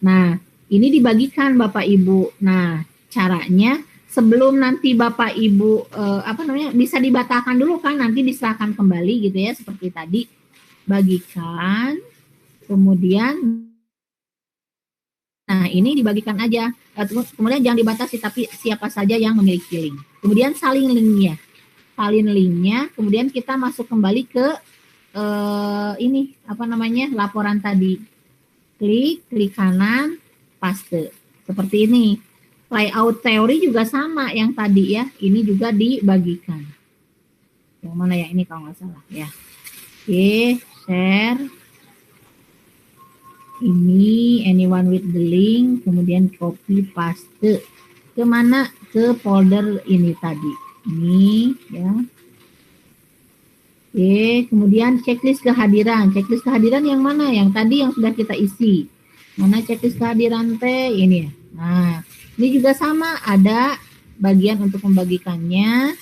Nah, ini dibagikan Bapak Ibu. Nah, caranya sebelum nanti Bapak Ibu bisa dibatalkan dulu kan, nanti diserahkan kembali gitu ya, seperti tadi. Bagikan, kemudian nah ini dibagikan aja. Kemudian jangan dibatasi, tapi siapa saja yang memiliki link. Kemudian salin linknya. Salin linknya, kemudian kita masuk kembali ke laporan tadi. Klik kanan, paste. Seperti ini. Layout teori juga sama yang tadi ya. Ini juga dibagikan. Yang mana ya ini kalau nggak salah ya. Oke, share. Ini anyone with the link, kemudian copy paste ke mana, ke folder ini tadi ini ya. Oke, kemudian checklist kehadiran yang mana, yang tadi yang sudah kita isi, mana checklist kehadiran teh ini ya. Nah ini juga sama, ada bagian untuk membagikannya,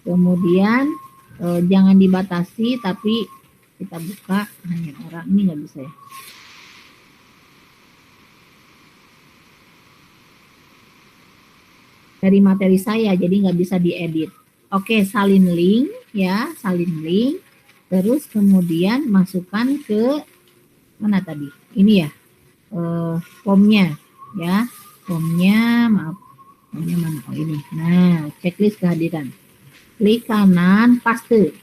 kemudian jangan dibatasi, tapi kita buka hanya orang ini nggak bisa ya. Dari materi saya, jadi nggak bisa diedit. Oke, salin link ya, salin link. Terus kemudian masukkan ke mana tadi? Ini ya, formnya ya, formnya maaf, formnya mana? Oh ini. Nah, checklist kehadiran. Klik kanan, paste.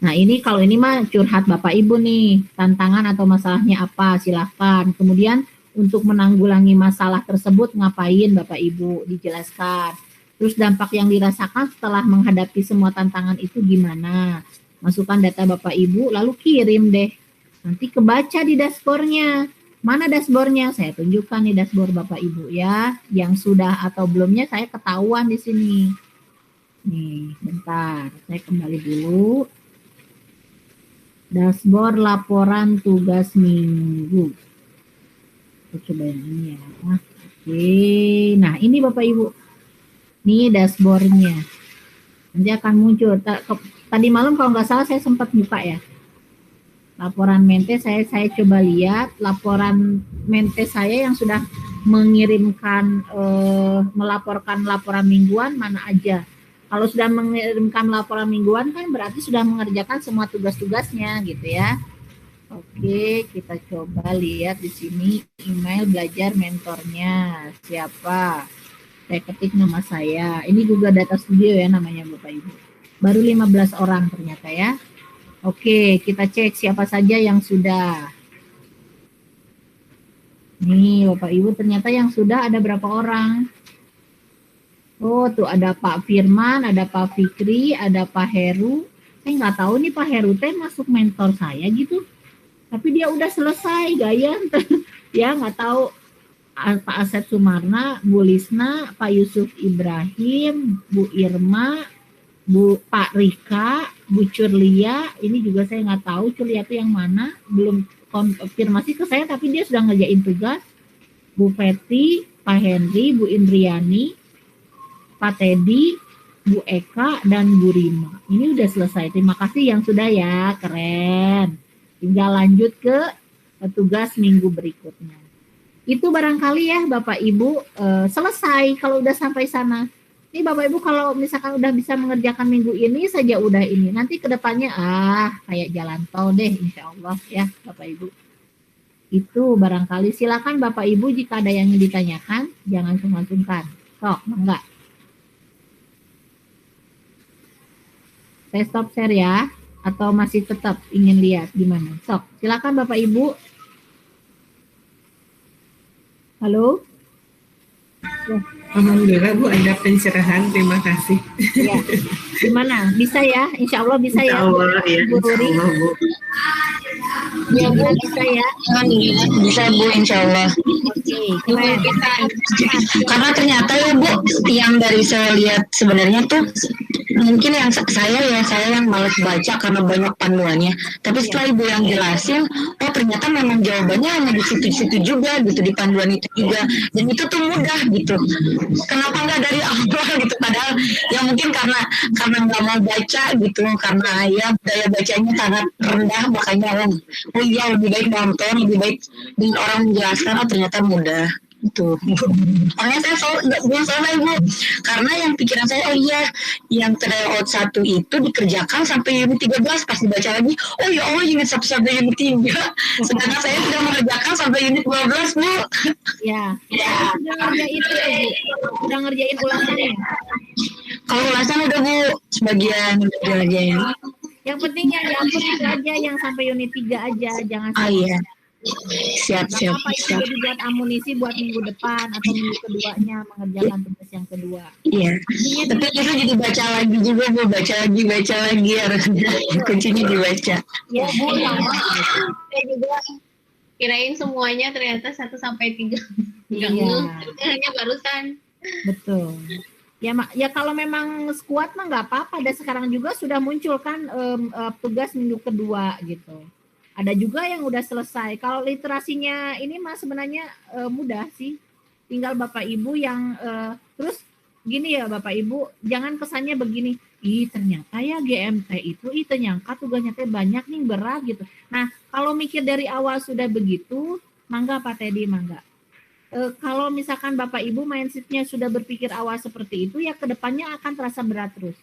Nah ini kalau ini mah curhat Bapak Ibu nih, tantangan atau masalahnya apa? Silahkan. Kemudian untuk menanggulangi masalah tersebut ngapain Bapak Ibu, dijelaskan. Terus dampak yang dirasakan setelah menghadapi semua tantangan itu gimana. Masukkan data Bapak Ibu, lalu kirim deh. Nanti kebaca di dashboardnya. Mana dashboardnya? Saya tunjukkan nih dashboard Bapak Ibu ya. Yang sudah atau belumnya saya ketahuan di sini. Nih, bentar. Saya kembali dulu. Dashboard laporan tugas minggu. Coba yang ini ya. Oke. Nah ini Bapak Ibu. Ini dashboardnya. Nanti akan muncul. Tadi malam kalau nggak salah saya sempat buka ya. Laporan mente saya coba lihat. Laporan mente saya yang sudah mengirimkan, melaporkan laporan mingguan mana aja. Kalau sudah mengirimkan laporan mingguan kan berarti sudah mengerjakan semua tugas-tugasnya gitu ya. Oke, kita coba lihat di sini email belajar mentornya siapa. Saya ketik nama saya. Ini Google Data Studio ya namanya Bapak Ibu. Baru 15 orang ternyata ya. Oke, kita cek siapa saja yang sudah. Nih Bapak Ibu, ternyata yang sudah ada berapa orang? Oh, tuh ada Pak Firman, ada Pak Fikri, ada Pak Heru. Saya nggak tahu nih Pak Heru teh masuk mentor saya gitu. Tapi dia udah selesai, gaya. Ya nggak tahu. Pak Asep Sumarna, Bu Lisna, Pak Yusuf Ibrahim, Bu Irma, Pak Rika, Bu Curlia. Ini juga saya nggak tahu Curlia itu yang mana. Belum konfirmasi ke saya, tapi dia sudah ngerjain tugas. Bu Feti, Pak Henry, Bu Indriani, Pak Teddy, Bu Eka, dan Bu Rima. Ini udah selesai. Terima kasih yang sudah ya, keren. Tinggal lanjut ke tugas minggu berikutnya. Itu barangkali ya Bapak Ibu selesai kalau udah sampai sana. Ini Bapak Ibu kalau misalkan udah bisa mengerjakan minggu ini saja udah ini. Nanti kedepannya kayak jalan tol deh insya Allah ya Bapak Ibu. Itu barangkali silakan Bapak Ibu jika ada yang ditanyakan jangan sungkan-sungkan. Sok, enggak. Saya stop share ya. Atau masih tetap ingin lihat gimana? Sok, silakan Bapak Ibu. Halo? Alhamdulillah Bu, ada pencerahan, terima kasih. Ya, gimana? Bisa ya? Insya Allah bisa ya. Insya Allah ya, Bu insya Ruri. Allah Bu. Ya, Bu, bisa ya. Bisa Bu, insya Allah. Oke, keren. Karena ternyata ya Bu, yang dari saya lihat sebenarnya tuh mungkin yang saya yang malas baca karena banyak panduannya. Tapi setelah Ibu yang jelasin, oh ternyata memang jawabannya hanya di situ-situ juga gitu, di panduan itu juga. Dan itu tuh mudah gitu. Kenapa nggak dari awal gitu? Padahal ya mungkin karena nggak mau baca gitu, karena ya daya bacanya sangat rendah, makanya oh iya lebih baik nonton, lebih baik dengan orang menjelaskan, oh ternyata mudah. Itu makanya saya belum selesai Bu, karena yang pikiran saya oh iya yang tryout 1 itu dikerjakan sampai unit 13, pas dibaca lagi oh ya Allah unit 1 sampai unit 3, sedangkan saya sudah mengerjakan sampai unit 12 Bu. Ya, udah ngerjain itu Bu, udah ngerjain ulasannya. Kalau ulasan udah Bu, sebagian udah dikerjain. Yang penting yang dihapus itu aja, yang sampai unit 3 aja, jangan Oh iya, siap. apa itu jadi buat amunisi buat minggu depan atau minggu keduanya mengerjakan tugas yang kedua. Iya. Tapi itu jadi baca lagi juga Bu, baca lagi harusnya. Kuncinya dibaca. Ya, Bu, Sama. Saya juga kirain semuanya ternyata 1 sampai 3. Enggak Iya. hanya barusan. betul. Ya kalau memang squad mah nggak apa-apa. Dan sekarang juga sudah muncul kan tugas minggu kedua gitu. Ada juga yang udah selesai. Kalau literasinya ini mah sebenarnya mudah sih. Tinggal Bapak Ibu yang terus gini ya Bapak Ibu, jangan kesannya begini. Ternyata ya GMT itu ternyata tugasnya banyak nih, berat gitu. Nah, kalau mikir dari awal sudah begitu, mangga Pak Teddy, mangga. Kalau misalkan Bapak Ibu mindsetnya sudah berpikir awal seperti itu, ya kedepannya akan terasa berat terus.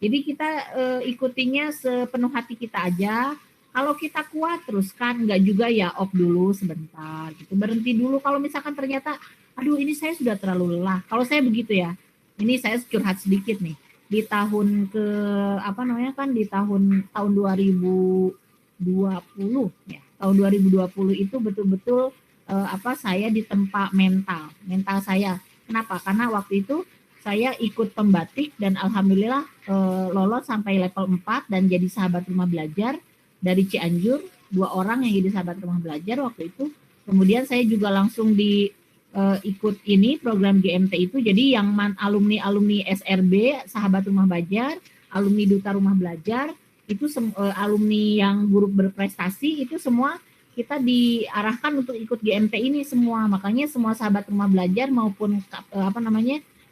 Jadi kita ikutinya sepenuh hati kita aja. Kalau kita kuat terus kan, nggak juga ya off dulu sebentar gitu, berhenti dulu. Kalau misalkan ternyata, aduh ini saya sudah terlalu lelah. Kalau saya begitu ya, ini saya curhat sedikit nih. Di tahun di tahun 2020 ya, tahun 2020 itu betul-betul saya ditempa mental saya. Kenapa? Karena waktu itu saya ikut pembatik dan alhamdulillah lolos sampai level 4 dan jadi sahabat rumah belajar dari Cianjur, 2 orang yang jadi sahabat rumah belajar waktu itu. Kemudian saya juga langsung ikut ini program GMT itu, jadi yang alumni SRB sahabat rumah belajar, alumni duta rumah belajar itu alumni yang guru berprestasi itu semua kita diarahkan untuk ikut GMT ini semua. Makanya semua sahabat rumah belajar maupun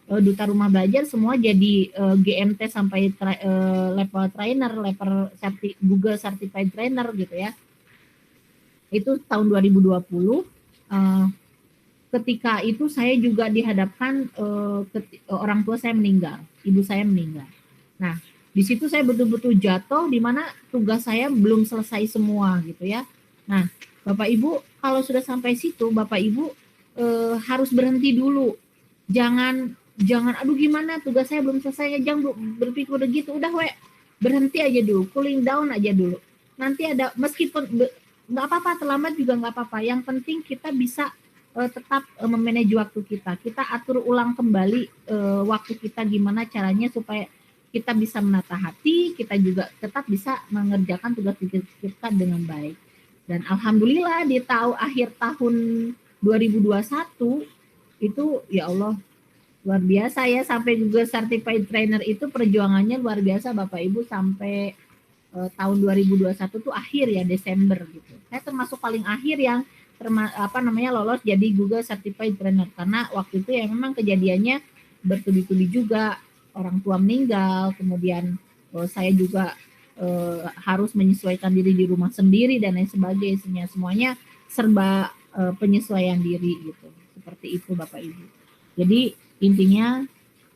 duta rumah belajar semua jadi GMT sampai level trainer, level Google Certified Trainer gitu ya. Itu tahun 2020. Ketika itu saya juga dihadapkan orang tua saya meninggal, ibu saya meninggal. Nah, di situ saya betul-betul jatuh di mana tugas saya belum selesai semua gitu ya. Nah, Bapak Ibu kalau sudah sampai situ, Bapak Ibu harus berhenti dulu. Jangan aduh gimana tugas saya belum selesai, jangan berpikir begitu. Udah berhenti aja dulu, cooling down aja dulu. Nanti ada, meskipun nggak apa-apa, terlambat juga nggak apa-apa. Yang penting kita bisa tetap memanage waktu kita. Kita atur ulang kembali waktu kita gimana caranya supaya kita bisa menata hati, kita juga tetap bisa mengerjakan tugas kita dengan baik. Dan alhamdulillah di akhir tahun 2021 itu ya Allah luar biasa ya, sampai Google Certified Trainer itu perjuangannya luar biasa Bapak Ibu sampai tahun 2021 tuh akhir ya, Desember gitu. Saya termasuk paling akhir yang lolos jadi Google Certified Trainer karena waktu itu ya memang kejadiannya bertubi-tubi juga, orang tua meninggal, kemudian saya juga harus menyesuaikan diri di rumah sendiri dan lain sebagainya, semuanya serba penyesuaian diri gitu. Seperti itu Bapak Ibu. Jadi intinya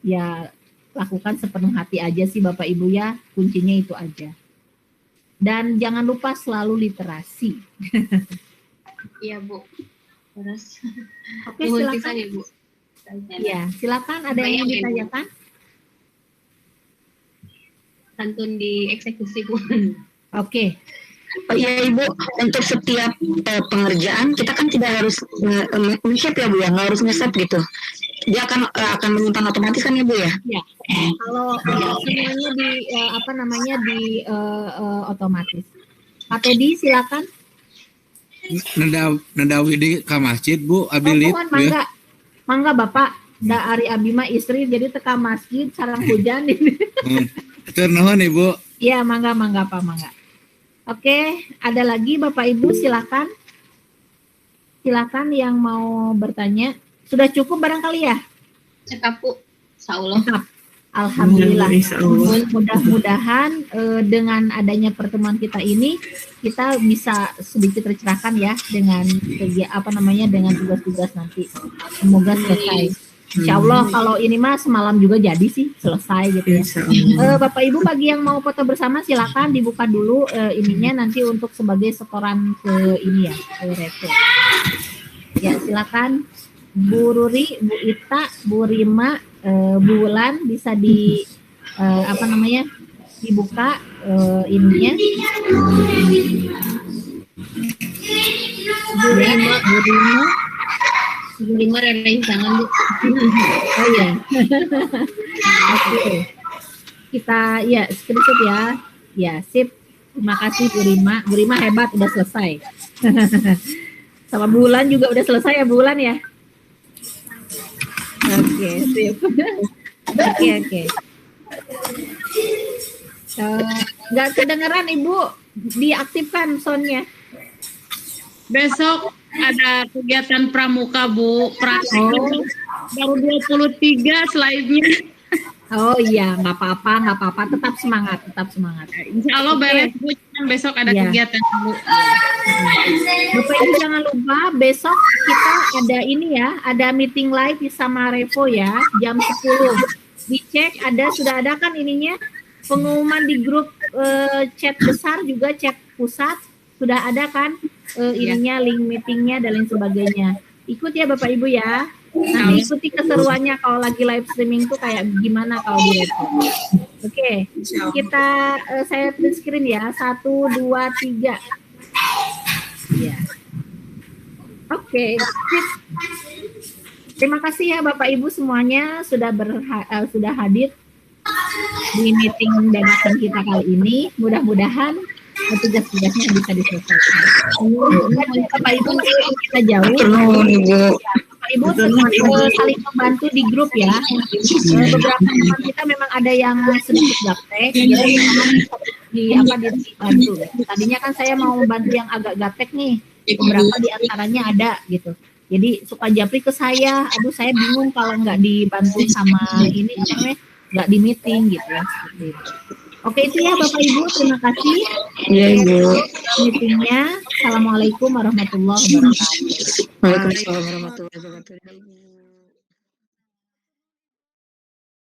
ya lakukan sepenuh hati aja sih Bapak Ibu ya, kuncinya itu aja. Dan jangan lupa selalu literasi. Iya Bu. Terus. Oke, silakan. Ya, Bu. Ya, silakan, ada yang mau ditanyakan? Kantun dieksekusi Bu. Oke. Oh iya Ibu, untuk setiap pengerjaan kita kan tidak harus nge-shape ya Bu ya, nggak harus nge-shape gitu. dia akan menyimpan otomatis kan ya Bu ya? Ya, kalau ya, semuanya di otomatis. Pak Teddy silakan. Nendawi di ka masjid Bu, Oh, abdi mohon mangga. Mangga Bapak, da Ari Abima istri jadi teka masjid sareng hujan ini. Itu nuhun Ibu. Iya, mangga Pak, mangga. Oke, ada lagi Bapak Ibu silakan. Silakan yang mau bertanya. Sudah cukup barangkali ya? Cekap Bu, insyaallah. Lengkap. Alhamdulillah. Insyaallah. Mudah-mudahan dengan adanya pertemuan kita ini kita bisa sedikit tercerahkan ya dengan dengan tugas-tugas nanti. Semoga selesai. Insya Allah kalau ini mah semalam juga jadi sih selesai gitu ya. Bapak Ibu bagi yang mau foto bersama silakan dibuka dulu ininya nanti untuk sebagai setoran ke ini ya ke Revo. Ya silakan Bu Ruri, Bu Ita, Bu Rima, Bu Wulan bisa dibuka ininya. Bu Rima rerehin tangan Bu. Oh iya. Oke. Kita ya screenshot ya. Ya, sip. Terima kasih Bu Rima. Bu Rima hebat udah selesai. Sama Bu Wulan juga udah selesai ya Bu Wulan ya. Oke, sip. Oke. Nggak kedengeran Ibu, diaktifkan soundnya. Besok ada kegiatan pramuka Bu, praktek baru 23 slide-nya. Oh iya, nggak apa-apa, tetap semangat. Insya Allah beres Bu, besok ada kegiatan Bu. Bapak Ibu jangan lupa besok kita ada ini ya, ada meeting live sama Revo ya, jam 10. Dicek sudah ada kan ininya, pengumuman di grup chat besar juga chat pusat, sudah ada kan ininya, link meetingnya dan lain sebagainya. Ikut ya Bapak Ibu ya. Nanti ikuti keseruannya kalau lagi live streaming tuh kayak gimana kalau di Revo. Oke, kita saya print screen ya, 1, 2, 3. Ya. Oke. Terima kasih ya Bapak Ibu semuanya sudah hadir di meeting dadakan kita kali ini. Mudah-mudahan tugas-tugasnya bisa diselesaikan. Bapak Ibu kita jauh. Bapak Ibu saling membantu di grup ya. Beberapa teman kita memang ada yang sedikit gaptek, jadi dibantu. Tadinya kan saya mau bantu yang agak gaptek nih. Beberapa di antaranya ada gitu. Jadi suka japri ke saya, aduh saya bingung kalau nggak dibantu sama ini nggak di meeting gitu ya. Seperti itu. Oke itu ya Bapak Ibu, terima kasih. Iya Ibu. Meetingnya. Assalamualaikum warahmatullahi wabarakatuh. Waalaikumsalam warahmatullahi wabarakatuh.